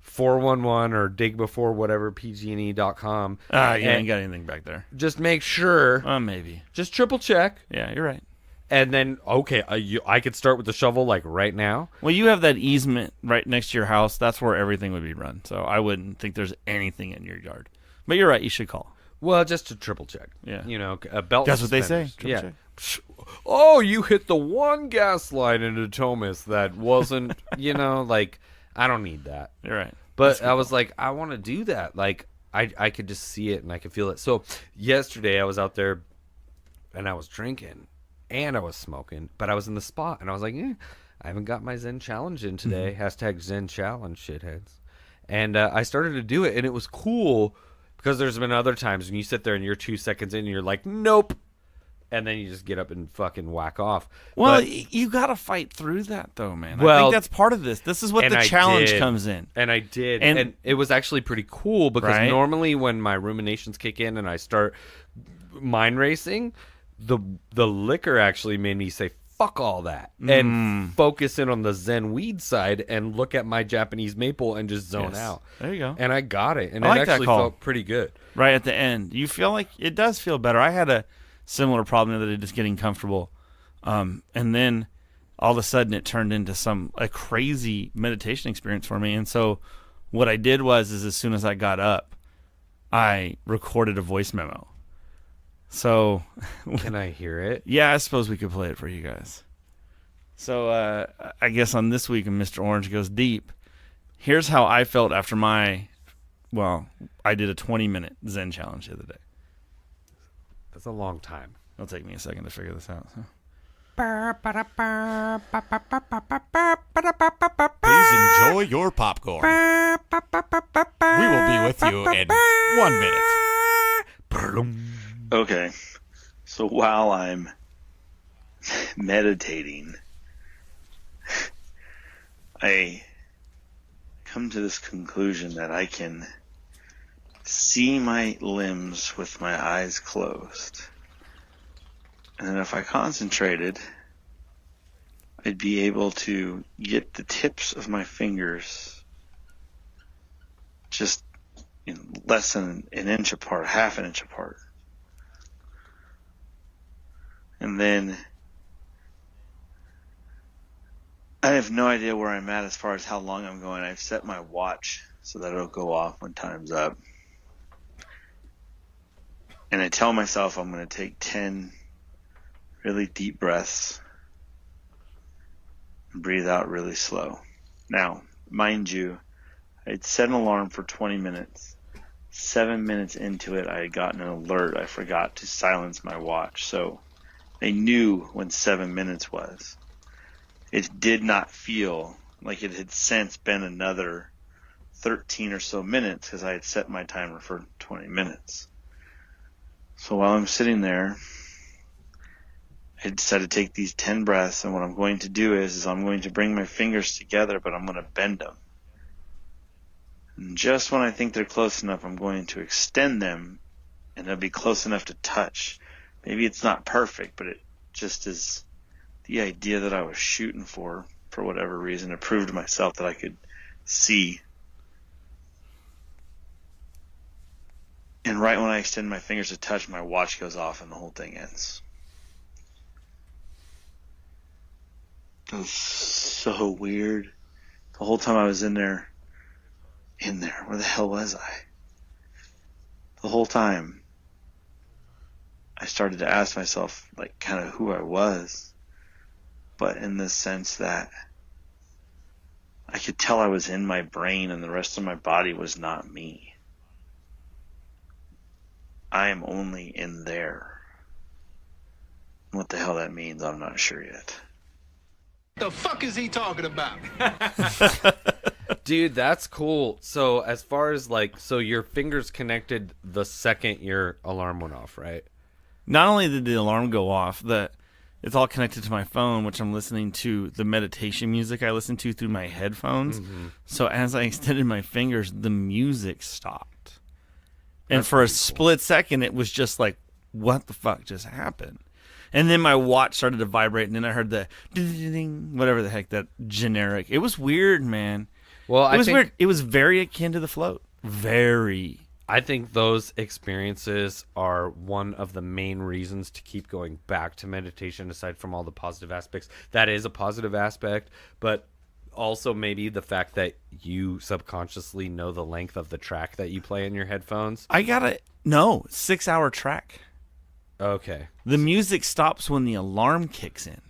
411 or dig before whatever pgne.com. You And ain't got anything back there. just make sure, Maybe. just triple check, Yeah, you're right. and then okay, I could start with the shovel like right now. Well, you have that easement right next to your house. That's where everything would be run. So I wouldn't think there's anything in your yard. But you're right. You should call. Well, just to triple check. Yeah. You know, a belt. That's what they say. suspenders. Triple Yeah. Oh, you hit the one gas line into Thomas that wasn't. You know, like, I don't need that. You're right. But I was like, I want to do that. Like, I could just see it and I could feel it. So yesterday I was out there and I was drinking and I was smoking, but I was in the spot and I was like, I haven't got my Zen challenge in today. Hashtag Zen challenge, shitheads. And I started to do it, and it was cool because there's been other times when you sit there and you're 2 seconds in and you're like, nope. And then you just get up and fucking whack off. Well, But, you got to fight through that, though, man. I Well, think that's part of this. This is what and the I challenge did. comes in. And I did. And- And it was actually pretty cool because Right? normally when my ruminations kick in and I start mind racing, the liquor actually made me say, fuck all that. And focus in on the Zen weed side and look at my Japanese maple and just zone Yes. out. There you go. And I got it. And I it like that actually call. felt pretty good. Right at the end. You feel like it does feel better. I had a similar problem the other day, just getting comfortable. And then all of a sudden it turned into a crazy meditation experience for me. And so what I did was as soon as I got up, I recorded a voice memo. So Can I hear it? yeah, I suppose we could play it for you guys. So I guess on this week, and Mr. Orange Goes Deep, here's how I felt after I did a 20-minute Zen challenge the other day. That's a long time. It'll take me a second to figure this out. So. Please enjoy your popcorn. We will be with you in 1 minute. Okay, so while I'm meditating, I come to this conclusion that I can see my limbs with my eyes closed. And then if I concentrated, I'd be able to get the tips of my fingers just less than an inch apart, half an inch apart. And then I have no idea where I'm at as far as how long I'm going. I've set my watch so that it'll go off when time's up. And I tell myself I'm going to take 10 really deep breaths and breathe out really slow. Now, mind you, I'd set an alarm for 20 minutes. 7 minutes into it, I had gotten an alert. I forgot to silence my watch. So I knew when 7 minutes was. It did not feel like it had since been another 13 or so minutes because I had set my timer for 20 minutes. So while I'm sitting there, I decided to take these 10 breaths, and what I'm going to do is I'm going to bring my fingers together, but I'm going to bend them. And just when I think they're close enough, I'm going to extend them, and they'll be close enough to touch. Maybe it's not perfect, but it just is the idea that I was shooting for whatever reason. It proved to myself that I could see. And right when I extend my fingers to touch, my watch goes off and the whole thing ends. It was so weird. The whole time I was in there, where the hell was I? The whole time, I started to ask myself, like, kind of who I was, but in the sense that I could tell I was in my brain and the rest of my body was not me. I am only in there. What the hell that means, I'm not sure yet. The fuck is he talking about? Dude, that's cool. So as far as so your fingers connected the second your alarm went off, right? Not only did the alarm go off, it's all connected to my phone, which I'm listening to the meditation music I listen to through my headphones. Mm-hmm. So as I extended my fingers, the music stopped. And for a split second, it was just like, what the fuck just happened? And then my watch started to vibrate, and then I heard the ding, whatever the heck, that generic. It was weird, man. Well, It was weird. It was very akin to the float. Very. I think those experiences are one of the main reasons to keep going back to meditation, aside from all the positive aspects. That is a positive aspect, but also maybe the fact that you subconsciously know the length of the track that you play in your headphones. I got a 6-hour track. Okay. The music stops when the alarm kicks in.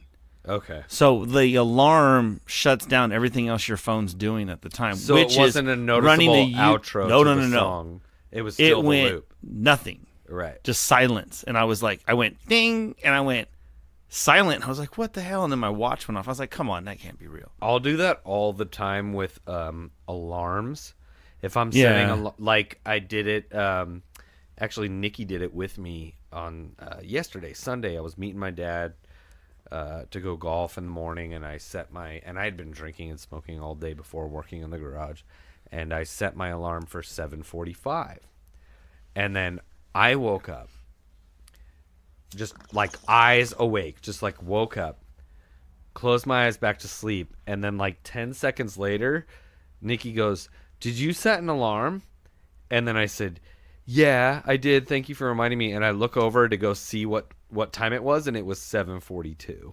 Okay. So the alarm shuts down everything else your phone's doing at the time. So which it wasn't is a noticeable running the outro no, to no, the no, song. It was still it the went loop. nothing. Right. Just silence. And I was like, I went ding, and I went silent. And I was like, what the hell? And then my watch went off. I was like, come on, that can't be real. I'll do that all the time with alarms. If I'm setting like I did it. Actually, Nikki did it with me on yesterday, Sunday. I was meeting my dad to go golf in the morning, and I had been drinking and smoking all day before working in the garage, and I set my alarm for 7:45, and then I woke up, just like eyes awake, just like woke up, closed my eyes back to sleep, and then like 10 seconds later, Nikki goes, "Did you set an alarm?" And then I said, "Yeah, I did. Thank you for reminding me." And I look over to go see what time it was, and it was 7:42.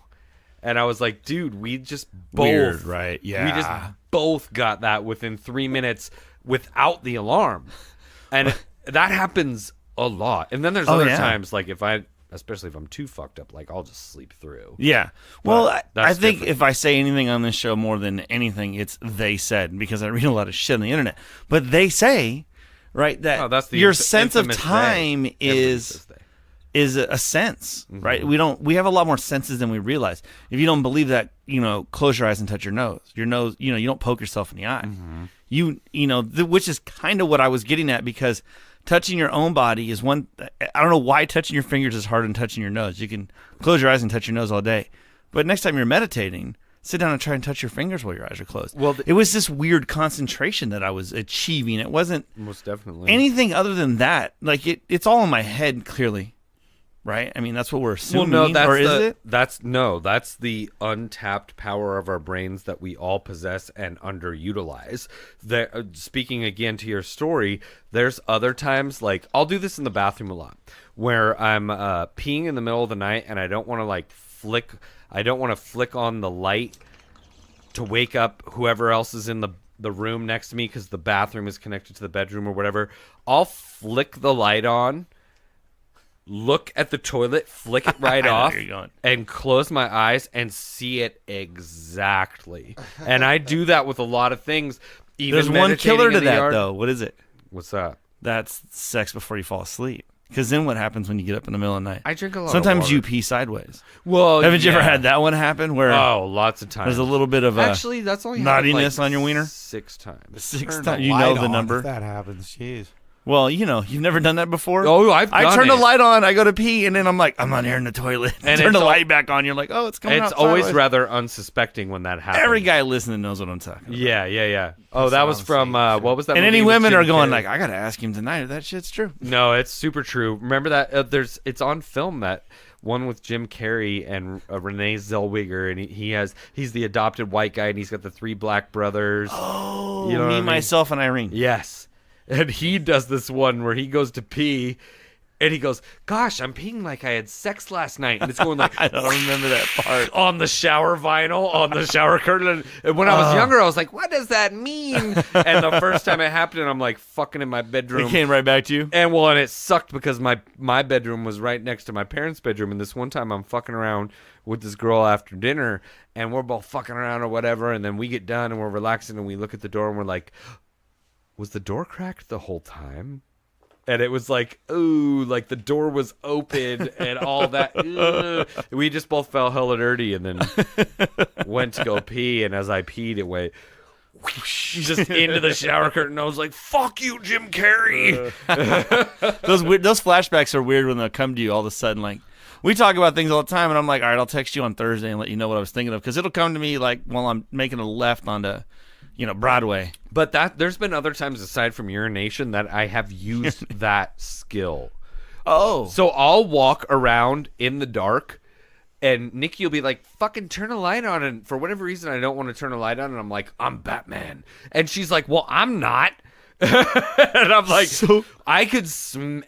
And I was like, dude, we just both... Weird, right? Yeah. We just both got that within 3 minutes without the alarm. And that happens a lot. And then there's other times, like especially if I'm too fucked up, like I'll just sleep through. Yeah. Well, I think different. if I say anything on this show more than anything, it's they said, because I read a lot of shit on the internet. But they say, right, that that's the your sense of infamous time they. Everybody says they. is a sense, right? We have a lot more senses than we realize. If you don't believe that, close your eyes and touch your nose. Your nose, you don't poke yourself in the eye. Which is kind of what I was getting at, because touching your own body is one. I don't know why touching your fingers is harder than touching your nose. You can close your eyes and touch your nose all day, but next time you're meditating, sit down and try and touch your fingers while your eyes are closed. Well, it was this weird concentration that I was achieving. It wasn't most definitely anything other than that. Like it's all in my head, clearly. Right? I mean, that's what we're assuming. Well, no, or is it? That's the untapped power of our brains that we all possess and underutilize. Speaking again to your story, there's other times, like I'll do this in the bathroom a lot, where I'm peeing in the middle of the night and I don't want to flick on the light to wake up whoever else is in the room next to me, because the bathroom is connected to the bedroom or whatever. I'll flick the light on, look at the toilet, flick it right off, and close my eyes and see it exactly. And I do that with a lot of things. There's one killer to that, though. What is it? What's that? That's sex before you fall asleep. Because then what happens when you get up in the middle of the night? I drink a lot Sometimes of water. you pee sideways. Well, haven't you ever had that one happen? Where lots of times. There's a little bit of actually that's only naughtiness on your wiener. 6 times. 6 Turn times. the You light know the on number. if that happens. Jeez. Well, you've never done that before? Oh, I turn the light on, I go to pee, and then I'm like, I'm not here in the toilet. And turn the light back on, you're like, oh, it's coming out It's always sideways. rather unsuspecting when that happens. Every guy listening knows what I'm talking about. Yeah. Oh, that was from, what was that And movie any with women Jim are going Carrey? like, I got to ask him tonight if that shit's true. No, it's super true. Remember that? It's on film, that one with Jim Carrey and Renee Zellweger, and he's the adopted white guy, and he's got the 3 black brothers. Oh, you know me, myself, and Irene. Yes. And he does this one where he goes to pee, and he goes, gosh, I'm peeing like I had sex last night. And it's going like, I don't remember that part. On the shower vinyl, on the shower curtain. And when I was younger, I was like, what does that mean? And the first time it happened, I'm like fucking in my bedroom. It came right back to you? And it sucked because my bedroom was right next to my parents' bedroom. And this one time I'm fucking around with this girl after dinner, and we're both fucking around or whatever. And then we get done and we're relaxing, and we look at the door and we're like, was the door cracked the whole time? And it was like, ooh, like the door was open and all that. We just both felt hella dirty, and then went to go pee. And as I peed, it went whoosh, just into the shower curtain. I was like, fuck you, Jim Carrey. Those flashbacks are weird when they come to you all of a sudden. Like, we talk about things all the time, and I'm like, all right, I'll text you on Thursday and let you know what I was thinking of. Because it'll come to me like while I'm making a left onto Broadway. But there's been other times aside from urination that I have used that skill. Oh. So I'll walk around in the dark, and Nikki will be like, fucking turn a light on. And for whatever reason, I don't want to turn a light on. And I'm like, I'm Batman. And she's like, well, I'm not. And I'm like, I could,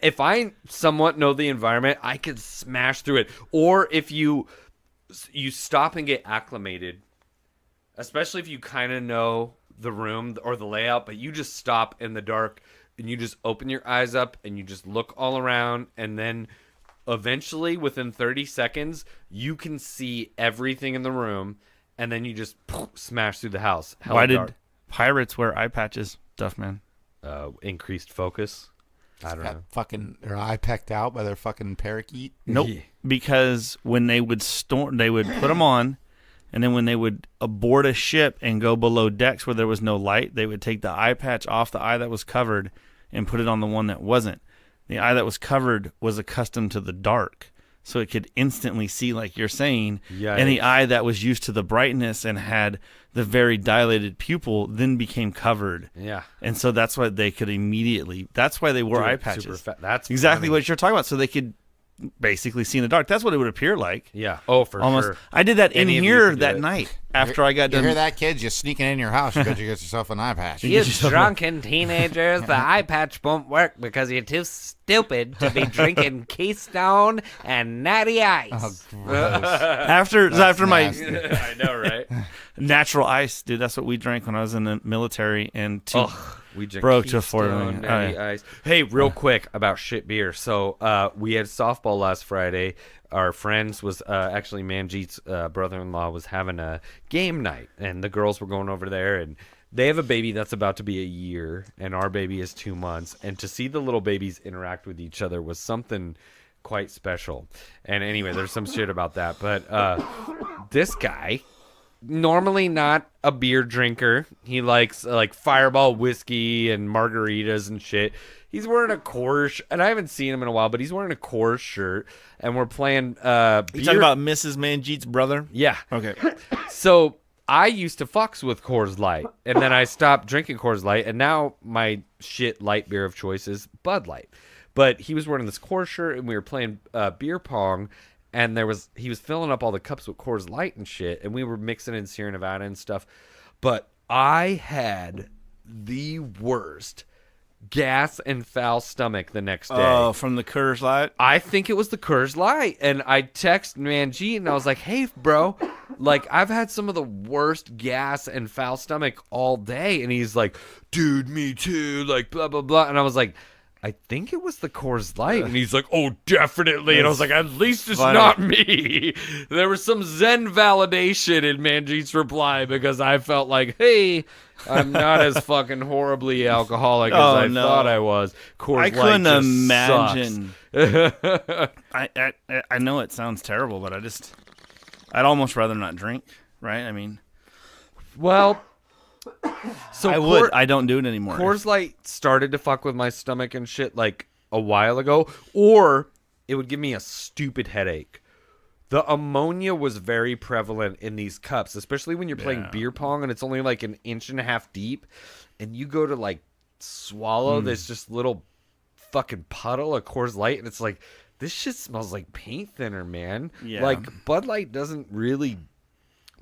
if I somewhat know the environment, I could smash through it. Or if you stop and get acclimated, especially if you kind of know the room or the layout, but you just stop in the dark and you just open your eyes up and you just look all around, and then eventually within 30 seconds you can see everything in the room, and then you just smash through the house. Why did pirates wear eye patches, Duffman? Increased focus. I don't Got know. fucking their eye pecked out by their fucking parakeet. Nope. Yeah. Because when they would they would put them on, and then when they would abort a ship and go below decks where there was no light, they would take the eye patch off the eye that was covered and put it on the one that wasn't. The eye that was covered was accustomed to the dark, so it could instantly see, like you're saying. Yikes. And the eye that was used to the brightness and had the very dilated pupil then became covered. Yeah. And so that's why they could immediately. That's why they wore eye patches. That's exactly funny. what you're talking about. So they could basically see in the dark. That's what it would appear like. Yeah. Oh, for Almost. sure. I did that in Any of you here could do that it. night after I got You done. hear that, kids? You're sneaking in your house. You better get yourself an eye patch. You drunken teenagers, the eye patch won't work because you're too stupid to be drinking Keystone and Natty Ice. Oh, gross. After my nasty. I know, right? natural ice, dude. That's what we drank when I was in the military. And We drink Broke to Keystone, 4 million. Natty Oh, yeah. Ice. Hey, real quick about shit beer. So we had softball last Friday. Our friends was actually Manjeet's brother-in-law was having a game night, and the girls were going over there, and they have a baby that's about to be a year, and our baby is 2 months. And to see the little babies interact with each other was something quite special. And anyway, there's some shit about that. But this guy, normally not a beer drinker. He likes like Fireball whiskey and margaritas and shit. He's wearing a Coors, and I haven't seen him in a while, but he's wearing a Coors shirt, and we're playing beer. you talking about Mrs. Manjeet's brother? Yeah. Okay. So I used to fucks with Coors Light, and then I stopped drinking Coors Light, and now my shit light beer of choice is Bud Light. But he was wearing this Coors shirt, and we were playing beer pong, and he was filling up all the cups with Coors Light and shit, and we were mixing in Sierra Nevada and stuff. But I had the worst gas and foul stomach the next day. Oh, from the Coors Light? I think it was the Coors Light. And I text Manjeet and I was like, hey, bro, like I've had some of the worst gas and foul stomach all day. And he's like, dude, me too. Like, blah, blah, blah. And I was like, I think it was the Coors Light. And he's like, oh, definitely. And I was like, at least it's funny. not me. There was some Zen validation in Manjeet's reply because I felt like, hey, I'm not as fucking horribly alcoholic as I thought I was. Coors I Light couldn't just imagine. sucks. I know it sounds terrible, but I'd almost rather not drink, right? I mean, Well, so I would. I don't do it anymore. Coors Light started to fuck with my stomach and shit like a while ago, or it would give me a stupid headache. The ammonia was very prevalent in these cups, especially when you're playing beer pong and it's only like an inch and a half deep, and you go to like swallow this just little fucking puddle of Coors Light, and it's like, this shit smells like paint thinner, man. Yeah. Like Bud Light doesn't really.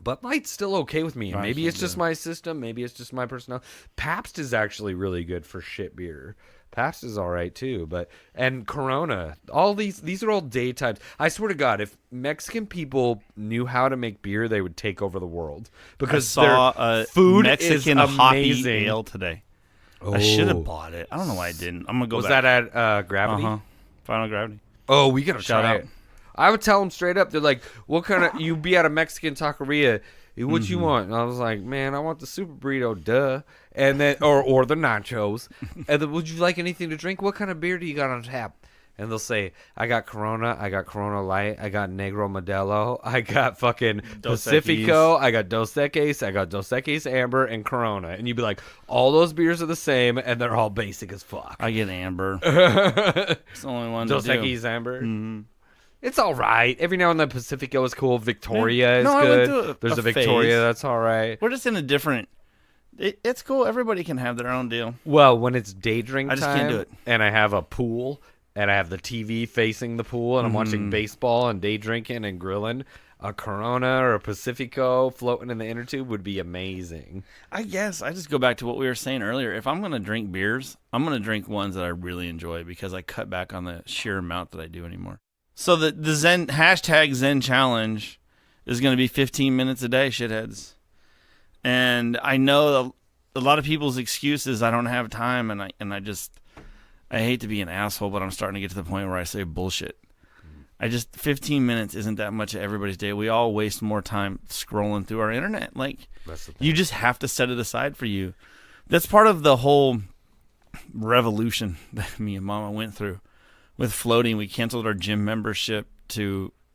Bud Light's still okay with me. And maybe it's just my system. Maybe it's just my personality. Pabst is actually really good for shit beer. Pabst is all right too, and Corona. All these are all daytimes. I swear to God, if Mexican people knew how to make beer, they would take over the world because I saw their a food Mexican is hoppy amazing. ale today. I should have bought it. I don't know why I didn't. I'm gonna go Was back. that at Gravity? Final Gravity. Oh, we gotta Shout try out. it. I would tell them straight up. They're like, "What kind of?" You be at a Mexican taqueria. What you want? And I was like, "Man, I want the super burrito, duh." And then, or the nachos. And then, would you like anything to drink? What kind of beer do you got on tap? And they'll say, "I got Corona. I got Corona Light. I got Negro Modelo. I got fucking Dos Pacifico. I got Dos Equis. I got Dos Equis Amber and Corona." And you'd be like, "All those beers are the same, and they're all basic as fuck." I get Amber. It's the only one. Dos to do. Equis Amber. It's all right. Every now and then Pacifico is cool. Victoria is No, I went good. through There's a a Victoria phase. that's all right. We're just in a different. It's cool. Everybody can have their own deal. Well, when it's day drink I just time can't do it. and I have a pool and I have the TV facing the pool and I'm watching baseball and day drinking and grilling, a Corona or a Pacifico floating in the inner tube would be amazing. I guess I just go back to what we were saying earlier. If I'm going to drink beers, I'm going to drink ones that I really enjoy because I cut back on the sheer amount that I do anymore. So the Zen hashtag Zen challenge is going to be 15 minutes a day, shitheads. And I know a lot of people's excuse is I don't have time, and I hate to be an asshole, but I'm starting to get to the point where I say bullshit. 15 minutes isn't that much of everybody's day. We all waste more time scrolling through our internet. Like, That's the thing. you just have to set it aside for you. That's part of the whole revolution that me and Mama went through with floating. We canceled our gym membership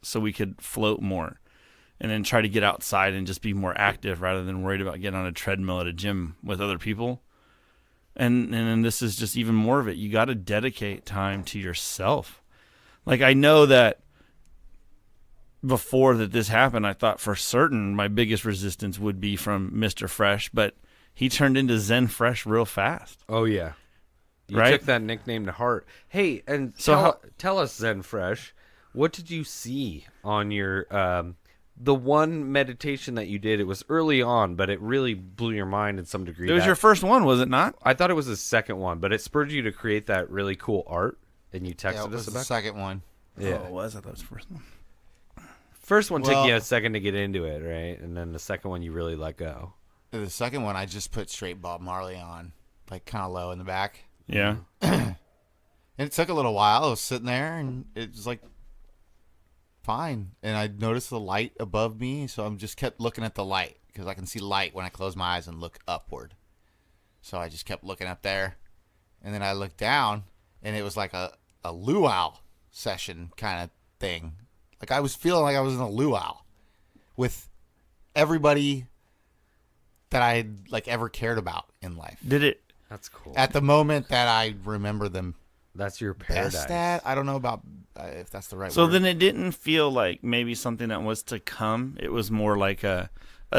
so we could float more, and then try to get outside and just be more active rather than worried about getting on a treadmill at a gym with other people. And then this is just even more of it. You got to dedicate time to yourself. Like, I know that before that this happened, I thought for certain my biggest resistance would be from Mr. Fresh, but he turned into Zen Fresh real fast. Oh, yeah. You Right? took that nickname to heart. Hey, and So tell us, Zen Fresh, what did you see on your the one meditation that you did? It was early on, but it really blew your mind in some degree. It was your first one, was it not? I thought it was the second one, but it spurred you to create that really cool art, and you texted Yeah, it was us the about it. second one. Yeah. Oh, it was. I thought it was the first one. First one took Well- you a second to get into it, right? And then the second one you really let go. The second one, I just put straight Bob Marley on, like kind of low in the back. Yeah. And it took a little while. I was sitting there, and it was like fine. And I noticed the light above me, so I just kept looking at the light because I can see light when I close my eyes and look upward. So I just kept looking up there, and then I looked down, and it was like a luau session kind of thing. Like I was feeling like I was in a luau with everybody that I like ever cared about in life. Did it? That's cool. At the moment that I remember them That's your paradise. best at, I don't know about if that's the right So word. then it didn't feel like maybe something that was to come. It was more like a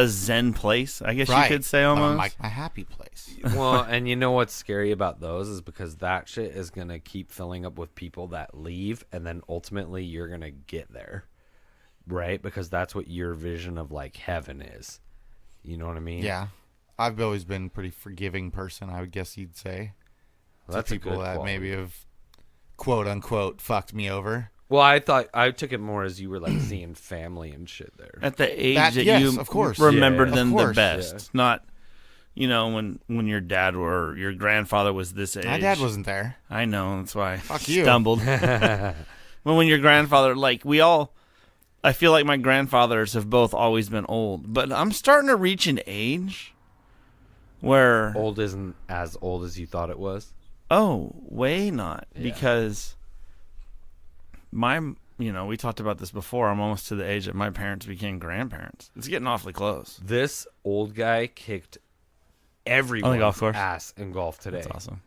Zen place, I guess Right. you could say, Oh, almost. my happy place. Well, and you know what's scary about those is because that shit is going to keep filling up with people that leave, and then ultimately you're going to get there, right? Because that's what your vision of like heaven is. You know what I mean? Yeah. I've always been a pretty forgiving person, I would guess you'd say. Well, that's to a people good that quality. maybe have quote unquote fucked me over. Well, I thought I took it more as you were like seeing family and shit there. At the age That- that, yes, you of course. remembered Yeah. them Of the course. best. Yeah. Not, when your dad or your grandfather was this age. My dad wasn't there. I know, that's why I Fuck you. stumbled. But when your grandfather, I feel like my grandfathers have both always been old. But I'm starting to reach an age where, Old isn't as old as you thought it was. way not. Yeah. Because we talked about this before. I'm almost to the age that my parents became grandparents. It's getting awfully close. This old guy kicked everyone's golf course? ass in golf today. That's awesome.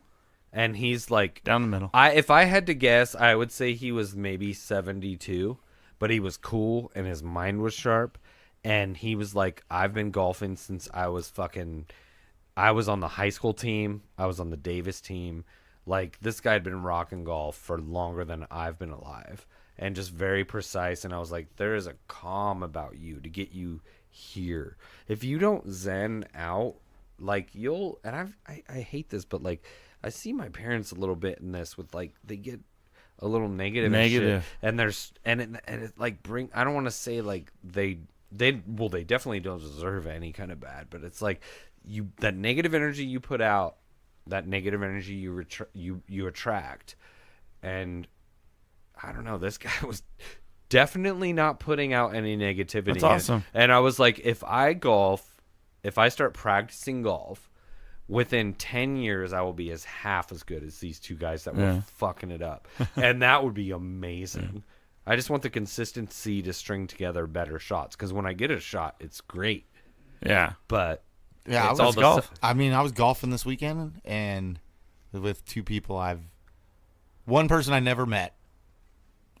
And he's like, Down the middle. if I had to guess, I would say he was maybe 72, but he was cool and his mind was sharp. And he was like, I've been golfing since I was on the high school team. I was on the Davis team. Like, this guy had been rocking golf for longer than I've been alive, and just very precise. And I was like, there is a calm about you to get you here. If you don't zen out, like and I hate this, but like, I see my parents a little bit in this with like, they get a little negative. And shit, and it like I don't want to say like they definitely don't deserve any kind of bad, but it's like that negative energy you put out, that negative energy you attract. And I don't know, this guy was definitely not putting out any negativity. That's awesome. And I was like, if I start practicing golf, within 10 years, I will be half as good as these two guys that were fucking it up. And that would be amazing. I just want the consistency to string together better shots, because when I get a shot, it's great. Yeah. But Yeah, it's I all was the golf. I mean, I was golfing this weekend, and with two people one person I never met,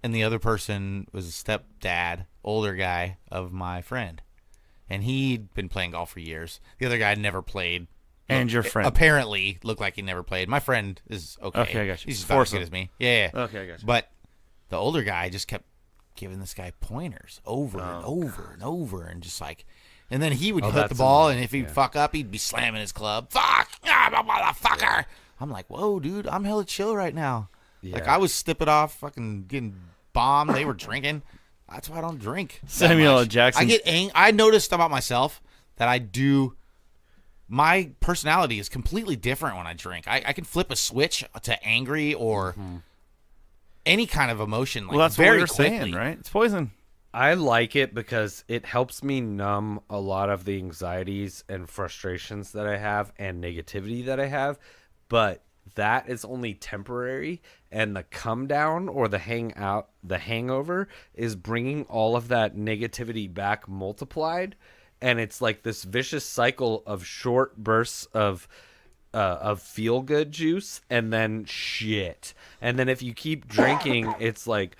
and the other person was a stepdad, older guy of my friend. And he'd been playing golf for years. The other guy had never played. And your friend. Apparently looked like he never played. My friend is okay. Okay, I got you. He's just about as Foursome. good as me. Yeah. Okay, I got you. But the older guy just kept giving this guy pointers over and over and over, and just like, and then he would hit the that's ball, annoying. and if he'd fuck up, he'd be slamming his club. Fuck, motherfucker! I'm like, whoa, dude, I'm hella chill right now. Like, Yeah. I was stepping off, fucking getting bombed. They were drinking. That's why I don't drink. that Samuel much. Jackson. I get I noticed about myself that I do. My personality is completely different when I drink. I can flip a switch to angry or any kind of emotion. Like, Well, that's very what we were quickly. saying, right? It's poison. I like it because it helps me numb a lot of the anxieties and frustrations that I have and negativity that I have. But that is only temporary, and the come down or the hangover is bringing all of that negativity back multiplied, and it's like this vicious cycle of short bursts of feel good juice and then shit, and then if you keep drinking, it's like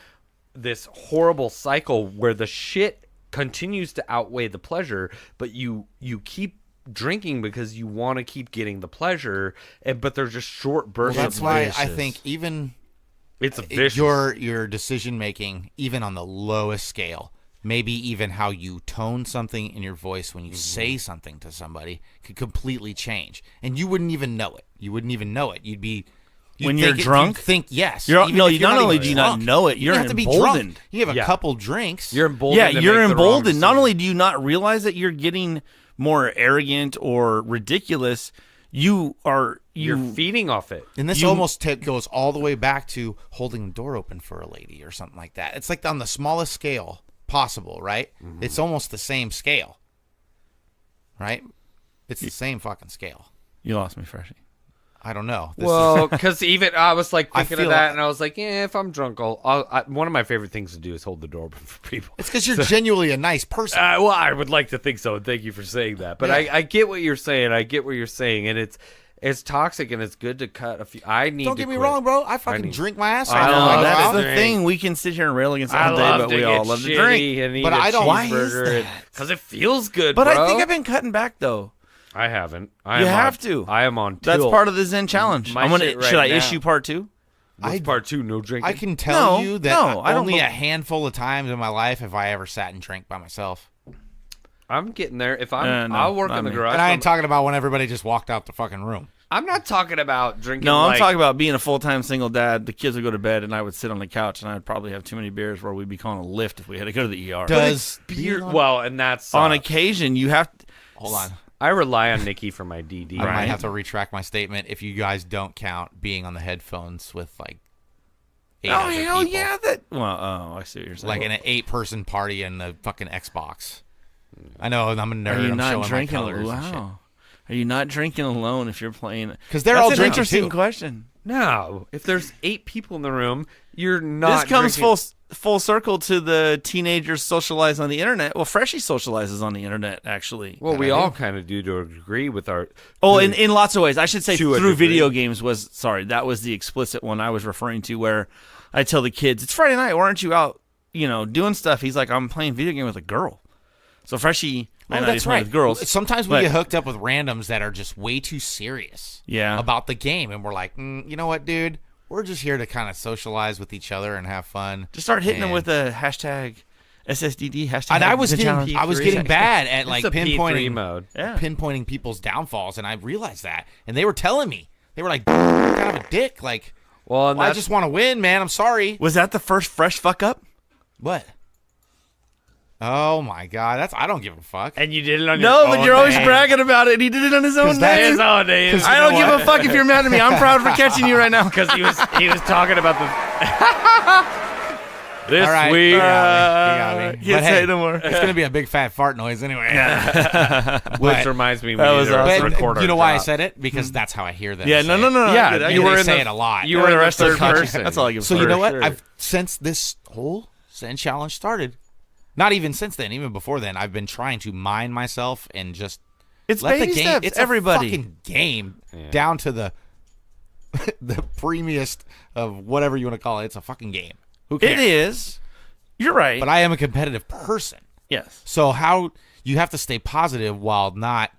this horrible cycle where the shit continues to outweigh the pleasure, but you keep drinking because you want to keep getting the pleasure, but they're just short bursts. Well, that's of why vicious. I think even it's vicious. your decision making, even on the lowest scale, maybe even how you tone something in your voice when you say something to somebody, could completely change, and you wouldn't even know it. When you're drunk? You'd think yes. Not only even do you not drunk. know it, You you're don't have to be emboldened. drunk. You have a couple drinks. You're emboldened. Yeah, to you're make the wrong emboldened. Not decision. only do you not realize that you're getting more arrogant or ridiculous, you're feeding off it. And this almost goes all the way back to holding the door open for a lady or something like that. It's like on the smallest scale possible, right? Mm-hmm. It's almost the same scale, right? It's the same fucking scale. You lost me, Freshie. I don't know. Well, because even I was like thinking of feel that, like- and I was like, yeah, if I'm drunk, one of my favorite things to do is hold the door open for people. It's because you're genuinely a nice person. Well, I would like to think so, and thank you for saying that. But Yeah. I get what you're saying. And it's toxic, and it's good to cut a few. Don't get me wrong, bro. I fucking drink my ass off. I know, when I go that's out. the drink. thing. We can sit here and rail against it I all day, love but to we get all love to shitty drink. and eat But a I don't- Why is cheeseburger that? because it feels good. But bro. I think I've been cutting back though. I haven't. You have to. I am on. That's tilt. part of the Zen challenge. My shit Should right I now. issue part 2? What's part 2? No drinking. I can tell No, you that no, I don't only a believe- handful of times in my life have I ever sat and drank by myself. I'm getting there. If I'm, No, I'll work not in the me. garage. And I ain't talking about when everybody just walked out the fucking room. I'm not talking about drinking. No, I'm like, talking about being a full-time single dad. The kids would go to bed, and I would sit on the couch, and I would probably have too many beers where we'd be calling a lift if we had to go to the ER. Does beer. being on- Well, and that's On occasion, you have to... Hold on. I rely on Nikki for my DD. I might Right. have to retract my statement if you guys don't count being on the headphones with like 8 Oh, other hell people. yeah. I see what you're saying. Like in an 8-person party in the fucking Xbox. I know, I'm a nerd. Are you I'm not showing drinking? my colors and shit. Wow. Are you not drinking alone if you're playing? 'Cause they're That's all an drinking, interesting too. question. No, if there's 8 people in the room, you're not. This comes drinking. full circle to the teenagers socialize on the internet. Well, Freshie socializes on the internet, actually. Well, we all kind of do to agree with our. Oh, in lots of ways. I should say To a through degree. video games that was the explicit one I was referring to, where I tell the kids, it's Friday night, why aren't you out, doing stuff? He's like, I'm playing video game with a girl. So Freshie might not be that's playing right. with girls. Sometimes we but- get hooked up with randoms that are just way too serious Yeah. about the game. And we're like, you know what, dude? We're just here to kind of socialize with each other and have fun. Just start hitting them And- with a hashtag SSDD, hashtag And I was the challenge. getting bad at like It's a P3 pinpointing mode. Yeah. pinpointing people's downfalls, and I realized that. And they were telling me, they were like, "You're kind of a dick." Like, Well, and I that's just want to win, man. I'm sorry. Was that the first fresh fuck up? What? Oh my god, I don't give a fuck. and you did it on your No, own but you're always name. bragging about it. And he did it on his own that's name. His own name. I don't give a fuck if you're mad at me. I'm proud for catching you right now. because he was talking about the. This All right, week, you got me. Can't But say hey, no more. It's gonna be a big fat fart noise anyway. which reminds me, we That need was to awesome. record you our know why I drop. said it? Because that's how I hear them. Yeah, say no. it. Yeah, I get it. you And were they in say the- it a lot. You were in the rest of third the person. person. That's all I give a So fuck. you know what? sure. I've since this whole Zen challenge started, not even since then, even before then, I've been trying to mind myself and just It's let baby the game. steps. It's Everybody. a fucking game down to the the premiest of whatever you want to call it. It's a fucking game. Who cares? It is. You're right. But I am a competitive person. yes. So how you have to stay positive while not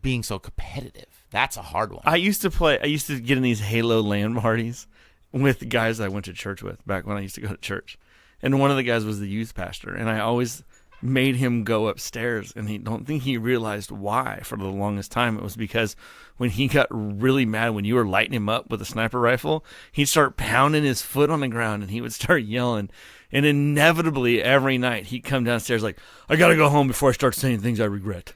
being so competitive. That's a hard one. I used to get in these Halo LAN parties with guys I went to church with back when I used to go to church. And one of the guys was the youth pastor. And I always made him go upstairs. And I don't think he realized why for the longest time. It was because when he got really mad, when you were lighting him up with a sniper rifle, he'd start pounding his foot on the ground and he would start yelling. And inevitably, every night, he'd come downstairs like, I got to go home before I start saying things I regret.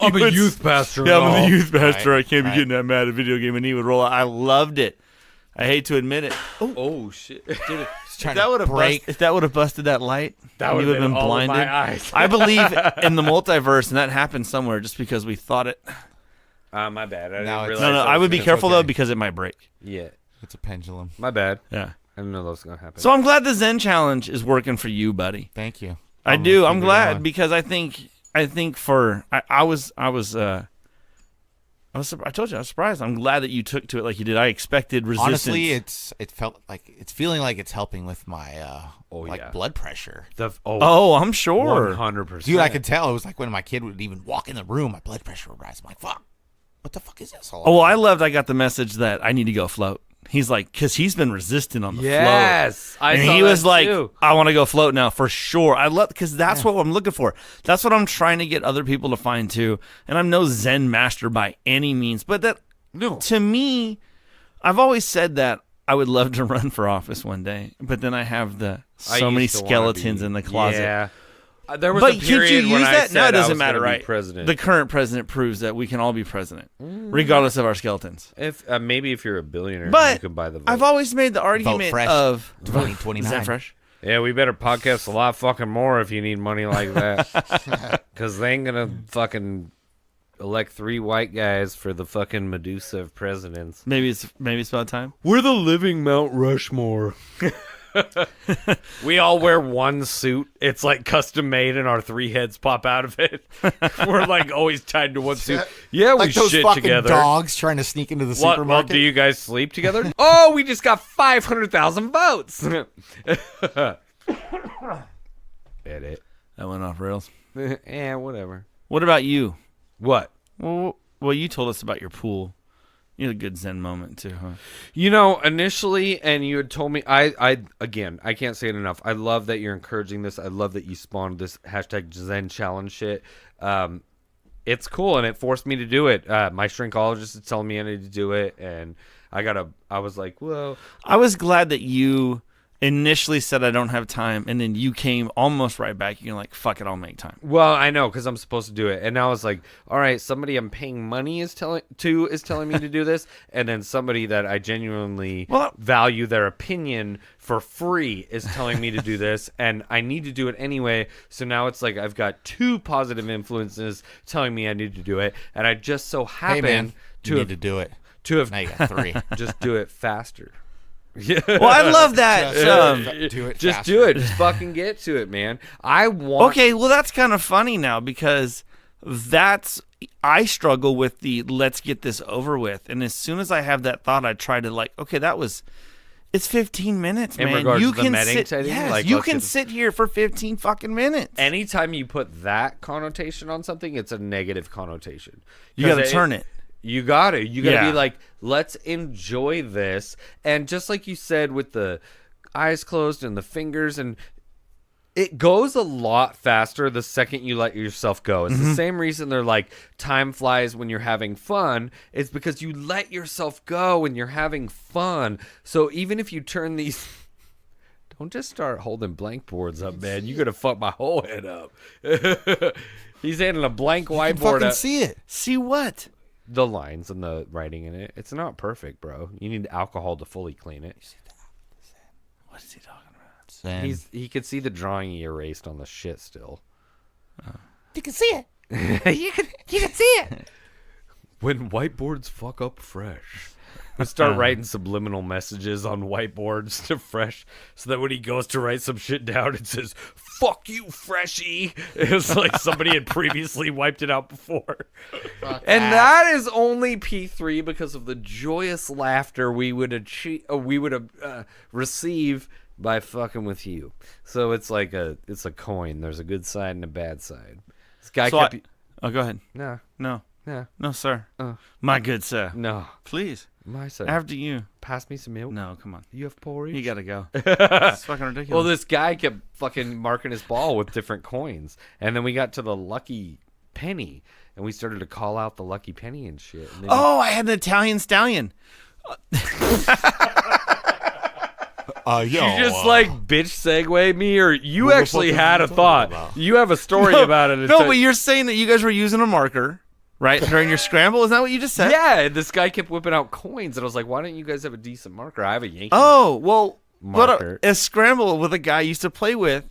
I'm a youth pastor. Yeah, I'm the youth pastor. Right, I can't be right. getting that mad at video game. And he would roll out. I loved it. I hate to admit it. Oh shit, dude! Trying If that to would have break. if that would have busted that light, That and would you have would been been all of blinded. my eyes. I believe in the multiverse, and that happened somewhere just because we thought it. My bad. I didn't No, it's- realize No, that I was would be gonna- careful okay. though because it might break. Yeah, It's a pendulum. my bad. Yeah. I didn't know that was gonna happen. So I'm glad the Zen challenge is working for you, buddy. Thank you. I I'm do. gonna I'm keep it glad going. because I think I told you I was surprised. I'm glad that you took to it like you did. I expected resistance. Honestly, it's feeling like it's helping with my yeah. blood pressure. Oh, I'm sure. 100%. Dude, I could tell. It was like when my kid would even walk in the room, my blood pressure would rise. I'm like, fuck, what the fuck is this all Oh, well, about? I got the message that I need to go float. He's like, because he's been resistant on the float. Yes, I And saw he that was like, too. I want to go float now for sure. I love because that's what I'm looking for. That's what I'm trying to get other people to find too. And I'm no Zen master by any means, but to me, I've always said that I would love to run for office one day, but then I have so many used to wanna skeletons be- in the closet. Yeah. There was But a could period you when use I that? No, said it I doesn't was matter, gonna be right? President. The current president proves that we can all be president, regardless of our skeletons. If maybe if you're a billionaire, But you can buy the vote. I've always made the Vote argument fresh. of 2029. Zen Fresh. Yeah, we better podcast a lot fucking more if you need money like that. Because they ain't gonna fucking elect 3 white guys for the fucking Medusa of presidents. Maybe it's about time. We're the living Mount Rushmore. We all wear one suit. It's like custom made, and our 3 heads pop out of it. We're like always tied to one suit. Yeah, we Like those shit fucking together. dogs trying to sneak into the Well, supermarket. do you guys sleep together? Oh, we just got 500,000 votes. Edit. That went off rails. Yeah, whatever. What about you? What? Well, you told us about your pool. You had a good Zen moment too, huh? You know, initially, and you had told me, again, I can't say it enough. I love that you're encouraging this. I love that you spawned this hashtag Zen challenge shit. It's cool, and it forced me to do it. My shrinkologist is telling me I need to do it, and I was like, whoa. I was glad that you initially said I don't have time, and then you came almost right back. You're like, fuck it, I'll make time. Well, I know, because I'm supposed to do it. And I was like, all right, somebody I'm paying money is telling me to do this, and then somebody that I genuinely value their opinion for free is telling me to do this, and I need to do it anyway. So now it's like I've got 2 positive influences telling me I need to do it, and I just so happen hey man, you need to do it. to have Now you got 3. just do it faster. Well, I love that. Do it Just faster. do it. Just fucking get to it, man. I want. Okay, well, that's kind of funny now because I struggle with the let's get this over with. And as soon as I have that thought, I try to it's 15 minutes, In man. regards You to the can meditating? yes, Like, you let's can get- sit here for 15 fucking minutes. Anytime you put that connotation on something, it's a negative connotation. You got to 'Cause turn it. You got to. You got to Yeah. be like, let's enjoy this. And just like you said with the eyes closed and the fingers, and it goes a lot faster the second you let yourself go. It's the same reason they're like, time flies when you're having fun. It's because you let yourself go when you're having fun. So even if you turn these... Don't just start holding blank boards up, man. You're going to fuck my whole head up. He's handing a blank You can whiteboard fucking up. see it. See what? The lines and the writing in it. It's not perfect, bro. You need alcohol to fully clean it. What is he talking about? Zen. He could see the drawing he erased on the shit still. You can see it. you can see it. When whiteboards fuck up Fresh. We start writing subliminal messages on whiteboards to Fresh so that when he goes to write some shit down, it says, fuck you, Freshy. It was like somebody had previously wiped it out before. And that is only P3 because of the joyous laughter we would receive by fucking with you. So it's like it's a coin. There's a good side and a bad side. This guy So kept... oh, go ahead. No, No, no, no, sir. Uh. My good sir. no. Please. My side. After you. Pass me some milk. No, come on. You have porridge? You got to go. It's fucking ridiculous. Well, this guy kept fucking marking his ball with different coins. And then we got to the lucky penny. And we started to call out the lucky penny and shit. And then oh, I had an Italian stallion. Yo, you just bitch segue me, or you What the actually fuck are had you a talking thought. about? You have a story about it. No, but you're saying that you guys were using a marker, right, during your scramble? Is that what you just said? yeah, this guy kept whipping out coins. And I was like, why don't you guys have a decent marker? I have a Yankee. Oh, well, Marker. a scramble with a guy I used to play with,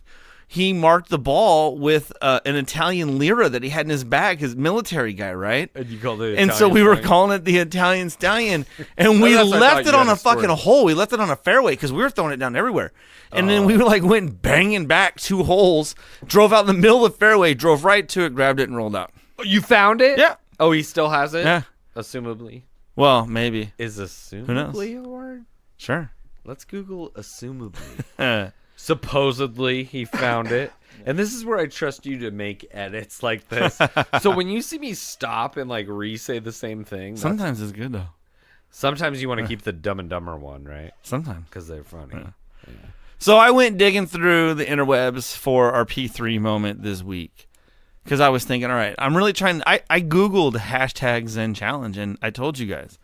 he marked the ball with an Italian lira that he had in his bag, his military guy, right? And you called it And so Italian we were stallion? calling it the Italian stallion, and we That's what I left thought it you on had a a story. fucking hole. We left it on a fairway because we were throwing it down everywhere. And then we like went banging back 2 holes, drove out in the middle of the fairway, drove right to it, grabbed it, and rolled out. You found it? Yeah. Oh, he still has it? Yeah. Assumably. Well, maybe. Is assumably a word? Sure. Let's Google assumably. Supposedly he found it. And this is where I trust you to make edits like this. So when you see me stop and like re-say the same thing, Sometimes it's good, though. sometimes you want to keep the Dumb and Dumber one, right? Sometimes. Because they're funny. Yeah. So I went digging through the interwebs for our P3 moment this week because I was thinking, all right, I'm really trying. I Googled hashtag Zen Challenge, and I told you guys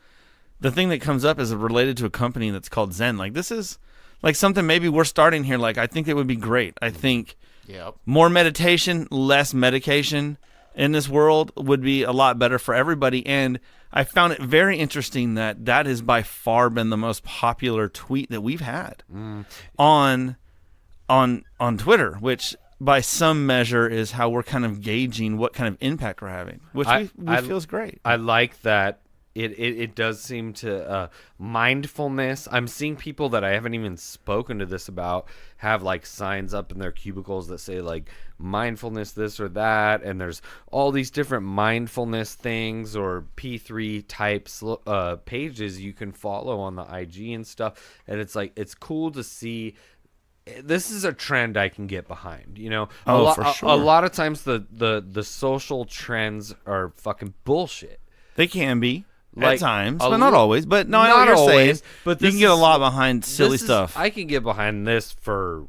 the thing that comes up is related to a company that's called Zen. Like, this is like something maybe we're starting here. Like, I think it would be great. I think more meditation, less medication in this world would be a lot better for everybody. And I found it very interesting that has by far been the most popular tweet that we've had on Twitter, which by some measure is how we're kind of gauging what kind of impact we're having, which we feels great. I like that. It does seem to mindfulness. I'm seeing people that I haven't even spoken to this about have like signs up in their cubicles that say like mindfulness this or that, and there's all these different mindfulness things or P3 types pages you can follow on the IG and stuff, and it's like it's cool to see. This is a trend I can get behind, you know. For sure. A lot of times the social trends are fucking bullshit. They can be. Like, at times, but not always. But no, I know what you're saying. But you can get a lot behind silly stuff. I can get behind this for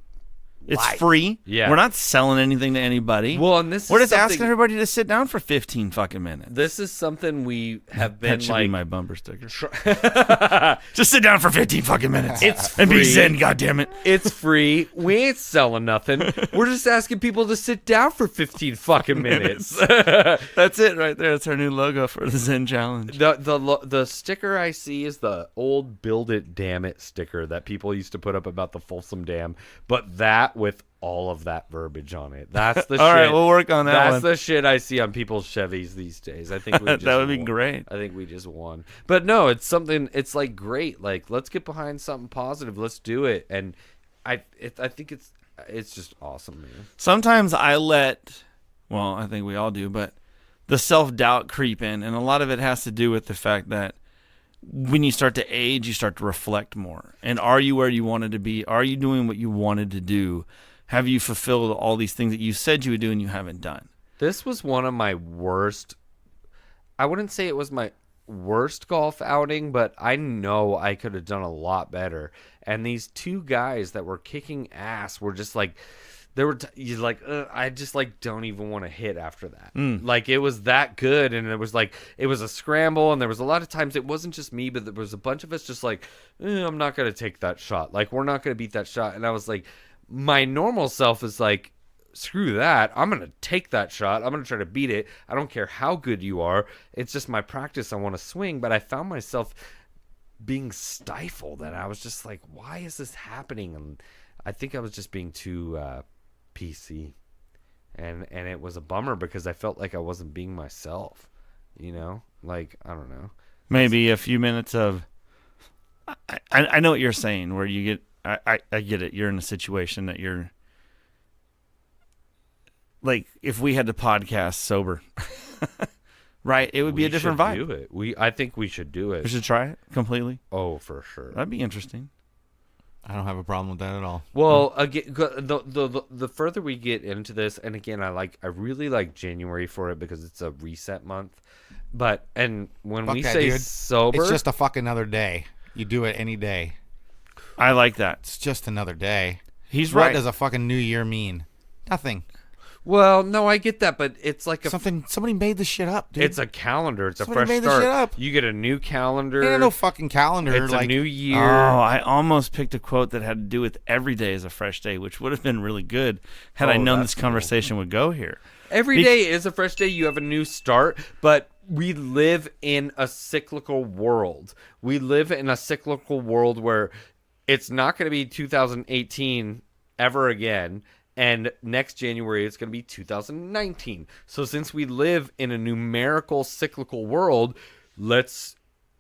It's life. free. Yeah. We're not selling anything to anybody. Well, and this we're is just asking something- everybody to sit down for 15 fucking minutes. This is something we have been That should be like. my bumper sticker. Just sit down for 15 fucking minutes. It's and be free. zen, goddammit. It's free. We ain't selling nothing. We're just asking people to sit down for 15 fucking minutes. That's it right there. That's our new logo for the Zen Challenge. The sticker I see is the old "Build It, Damn It" sticker that people used to put up about the Folsom Dam, but that with all of that verbiage on it. That's the All shit. right, we'll work on that That's one. the shit I see on people's Chevys these days. I think we just That would be won. great. I think we just won. But no, it's something. It's like great. Like let's get behind something positive. Let's do it. And I think it's just awesome, man. Sometimes I I think we all do, but the self-doubt creep in, and a lot of it has to do with the fact that when you start to age, you start to reflect more. And are you where you wanted to be? Are you doing what you wanted to do? Have you fulfilled all these things that you said you would do and you haven't done? This was one of my worst. I wouldn't say it was my worst golf outing, but I know I could have done a lot better. And these two guys that were kicking ass were just like, you're like, I just like don't even want to hit after that. Like it was that good, and it was like it was a scramble, and there was a lot of times it wasn't just me, but there was a bunch of us just like, I'm not gonna take that shot. Like we're not gonna beat that shot. And I was like, my normal self is like, screw that. I'm going to take that shot. I'm going to try to beat it. I don't care how good you are. It's just my practice. I want to swing. But I found myself being stifled. And I was just like, why is this happening? And I think I was just being too PC. And it was a bummer because I felt like I wasn't being myself. You know? Like, I don't know. Maybe a few minutes of... I know what you're saying, where you get... I get it. You're in a situation that you're... Like, if we had the podcast sober, right, it would be a different vibe. Do it. I think we should do it. We should try it completely. Oh, for sure. That'd be interesting. I don't have a problem with that at all. Well, again, the further we get into this, and again, I really like January for it because it's a reset month. But when Fuck we that, say dude. sober, It's just a fucking another day. You do it any day. I like that. It's just another day. He's What right. does a fucking New Year mean? Nothing. well, no, I get that, but it's like Somebody made this shit up, dude. it's a calendar. It's a Somebody fresh made this start. shit up. You get a new calendar. Ain't no fucking calendar. It's like, a new year. Oh, I almost picked a quote that had to do with every day is a fresh day, which would have been really good had I known that's this conversation would go here. Every day is a fresh day. You have a new start, but we live in a cyclical world. We live in a cyclical world where it's not going to be 2018 ever again. And next January, it's going to be 2019. So since we live in a numerical, cyclical world,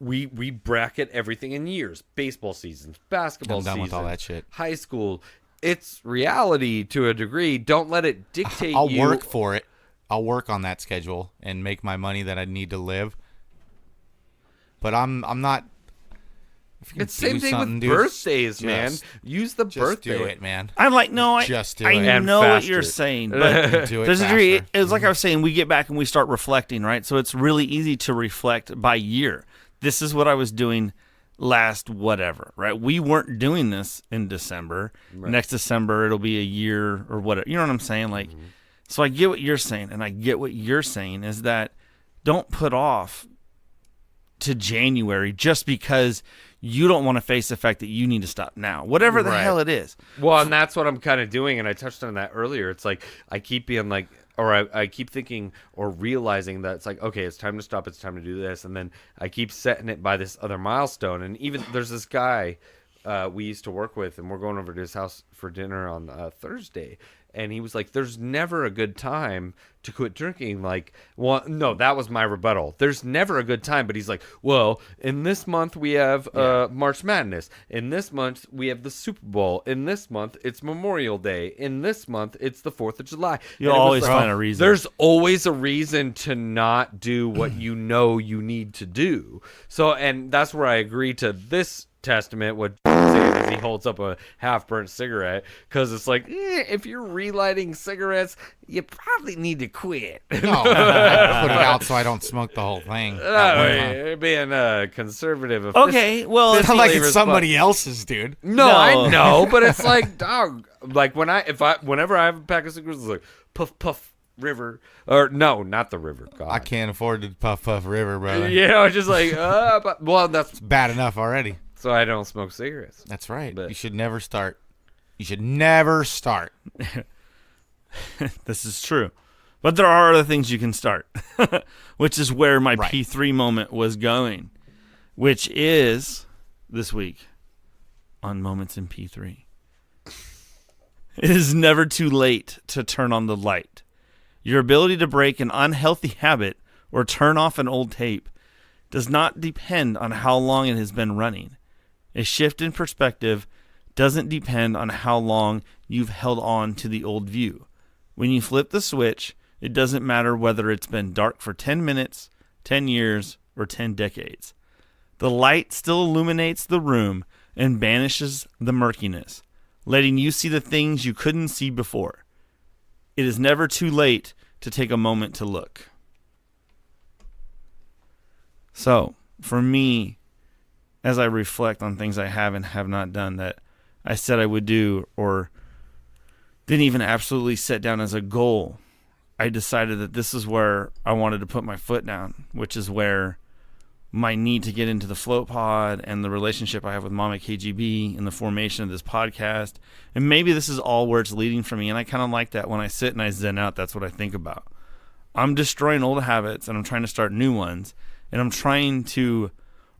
we bracket everything in years. Baseball seasons, basketball I'm done seasons, with all that shit. high school. It's reality to a degree. Don't let it dictate I'll you. work for it. I'll work on that schedule and make my money that I need to live. But I'm not. If you can It's the same do thing something, with dude, birthdays, man. just- Use the Just birthday. do it, man. I'm like, no, Just do I it. And know what faster. you're saying, but Do it there's a degree. faster. It's like I was saying, we get back and we start reflecting, right? So it's really easy to reflect by year. This is what I was doing last whatever, right? We weren't doing this in December. Next December, it'll be a year or whatever. You know what I'm saying? Like, so I get what you're saying, and I get what you're saying is that don't put off to January just because you don't want to face the fact that you need to stop now, whatever the Right. hell it is. Well, and that's what I'm kind of doing, and I touched on that earlier. It's like I keep being like, or I keep thinking or realizing that it's like, okay, it's time to stop, it's time to do this, and then I keep setting it by this other milestone. And even there's this guy we used to work with, and we're going over to his house for dinner on Thursday, and he was like, there's never a good time to quit drinking. Like, well, no, that was my rebuttal. There's never a good time. But he's like, well, in this month we have March Madness. In this month we have the Super Bowl. In this month it's Memorial Day. In this month it's the 4th of July. You'll And it was always find a reason. There's always a reason to not do what you know you need to do. So, and that's where I agree to this testament, what as he holds up a half-burnt cigarette, because it's like, if you're relighting cigarettes, you probably need to quit. No, I put it out so I don't smoke the whole thing. at one time. You're being conservative. Okay, well, It's not like Flavors, it's somebody else's, dude. No, No. I know, but it's like, dog. Like whenever I have a pack of cigarettes, it's like puff puff river, or no, not the river. God, I can't afford to puff river, brother. You know, just like, but well, that's Bad enough already. so I don't smoke cigarettes. That's right. But- You should never start. You should never start. this is true. But there are other things you can start, which is where my Right. P3 moment was going, which is this week on Moments in P3. It is never too late to turn on the light. Your ability to break an unhealthy habit or turn off an old tape does not depend on how long it has been running. A shift in perspective doesn't depend on how long you've held on to the old view. When you flip the switch, it doesn't matter whether it's been dark for 10 minutes, 10 years, or 10 decades. The light still illuminates the room and banishes the murkiness, letting you see the things you couldn't see before. It is never too late to take a moment to look. So, for me, as I reflect on things I have and have not done that I said I would do or didn't even absolutely set down as a goal, I decided that this is where I wanted to put my foot down, which is where my need to get into the float pod and the relationship I have with Mama KGB and the formation of this podcast. And maybe this is all where it's leading for me. And I kind of like that when I sit and I zen out, that's what I think about. I'm destroying old habits and I'm trying to start new ones. And I'm trying to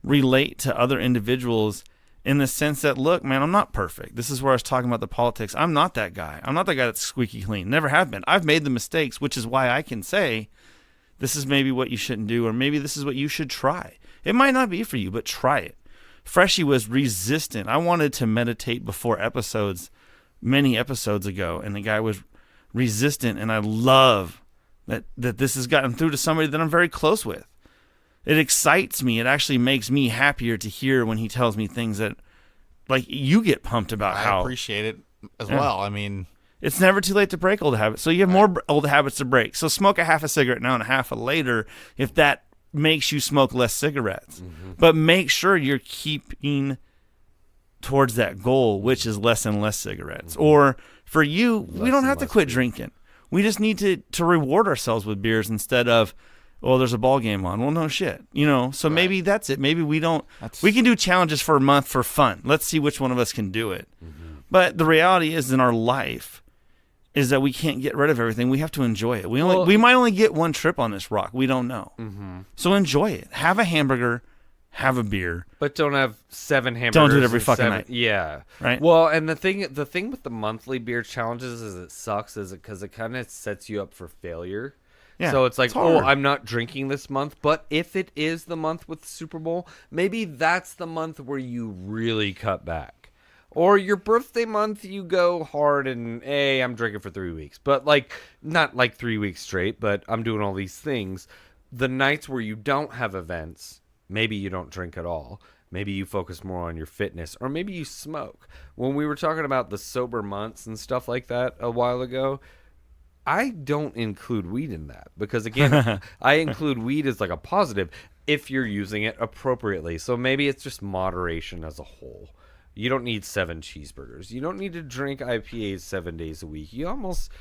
relate to other individuals in the sense that, look, man, I'm not perfect. This is where I was talking about the politics. I'm not that guy. I'm not that guy that's squeaky clean. Never have been. I've made the mistakes, which is why I can say this is maybe what you shouldn't do, or maybe this is what you should try. It might not be for you, but try it. Freshie was resistant. I wanted to meditate before episodes, many episodes ago, and the guy was resistant, and I love that this has gotten through to somebody that I'm very close with. It excites me. It actually makes me happier to hear when he tells me things that, like, you get pumped about I how appreciate it as well. I mean, it's never too late to break old habits. So you have more old habits to break. So smoke a half a cigarette now and a half a later if that makes you smoke less cigarettes. Mm-hmm. But make sure you're keeping towards that goal, which is less and less cigarettes. Mm-hmm. Or for you, we don't have to quit drinking. We just need to reward ourselves with beers instead of, well, there's a ball game on. Well, no shit. So maybe that's it. Maybe we can do challenges for a month for fun. Let's see which one of us can do it. Mm-hmm. But the reality is in our life is that we can't get rid of everything. We have to enjoy it. We might only get one trip on this rock. We don't know. Mm-hmm. So enjoy it. Have a hamburger have a beer. But don't have 7 hamburgers. Don't do it every and fucking 7 night. Yeah. Right. Well, and the thing with the monthly beer challenges is it sucks because it kind of sets you up for failure. Yeah, So it's like, it's hard. I'm not drinking this month. But if it is the month with the Super Bowl, maybe that's the month where you really cut back. Or your birthday month, you go hard and, hey, I'm drinking for 3 weeks. But, like, not like 3 weeks straight, but I'm doing all these things. The nights where you don't have events, maybe you don't drink at all. Maybe you focus more on your fitness. Or maybe you smoke. When we were talking about the sober months and stuff like that a while ago, I don't include weed in that. Because, again, I include weed as, like, a positive if you're using it appropriately. So maybe it's just moderation as a whole. You don't need 7 cheeseburgers. You don't need to drink IPAs 7 days a week. You almost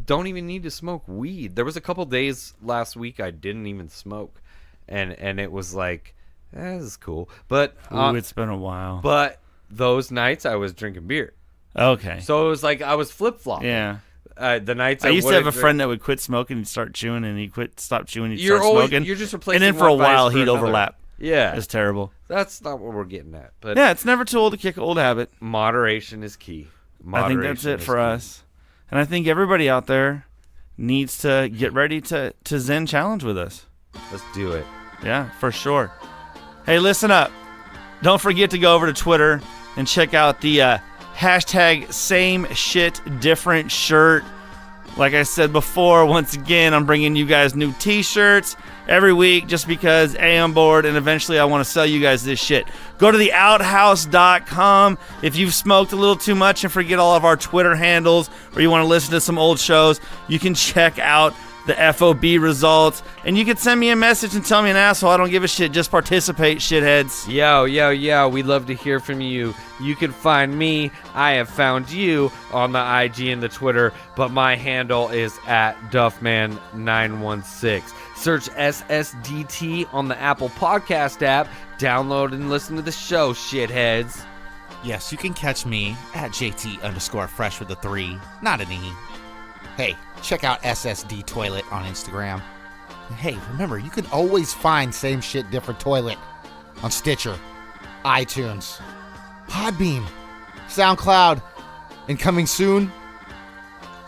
don't even need to smoke weed. There was a couple days last week I didn't even smoke. And it was like, this is cool. But Ooh, it's been a while. But those nights I was drinking beer. Okay. So it was like I was flip-flopping. Yeah. The nights I used to have a wouldn't friend that would quit smoking and start chewing, and he'd stop chewing, he'd You're start always- smoking. you're just replacing and then for a one vice while, for he'd another. overlap. Yeah. It's terrible. That's not what we're getting at. But Yeah, it's never too old to kick an old habit. moderation is key. I think that's it is for key. us. And I think everybody out there needs to get ready to Zen challenge with us. Let's do it. Yeah, for sure. Hey, listen up. Don't forget to go over to Twitter and check out the hashtag same shit different shirt. Like I said before, once again, I'm bringing you guys new t-shirts every week just because A, I'm bored, and eventually I want to sell you guys this shit. Go to theouthouse.com if you've smoked a little too much and forget all of our Twitter handles, or you want to listen to some old shows. You can check out the FOB results, and you can send me a message and tell me an asshole. I don't give a shit. Just participate, shitheads. Yo, we'd love to hear from you. You can find me, I have found you, on the IG and the Twitter, but my handle is at Duffman916. Search SSDT on the Apple Podcast app. Download and listen to the show, shitheads. Yes, you can catch me at JT_fresh with a 3, not an E. Hey, check out SSD Toilet on Instagram. And hey, remember, you can always find Same Shit Different Toilet on Stitcher, iTunes, Podbean, SoundCloud, and coming soon,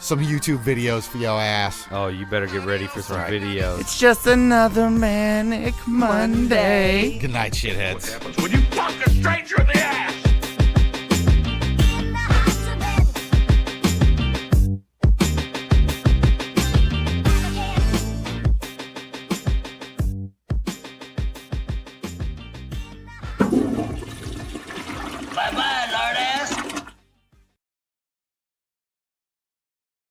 some YouTube videos for your ass. Oh, you better get ready for some right. videos. It's just another manic Monday. Good night, shitheads. When you fuck a stranger in the ass!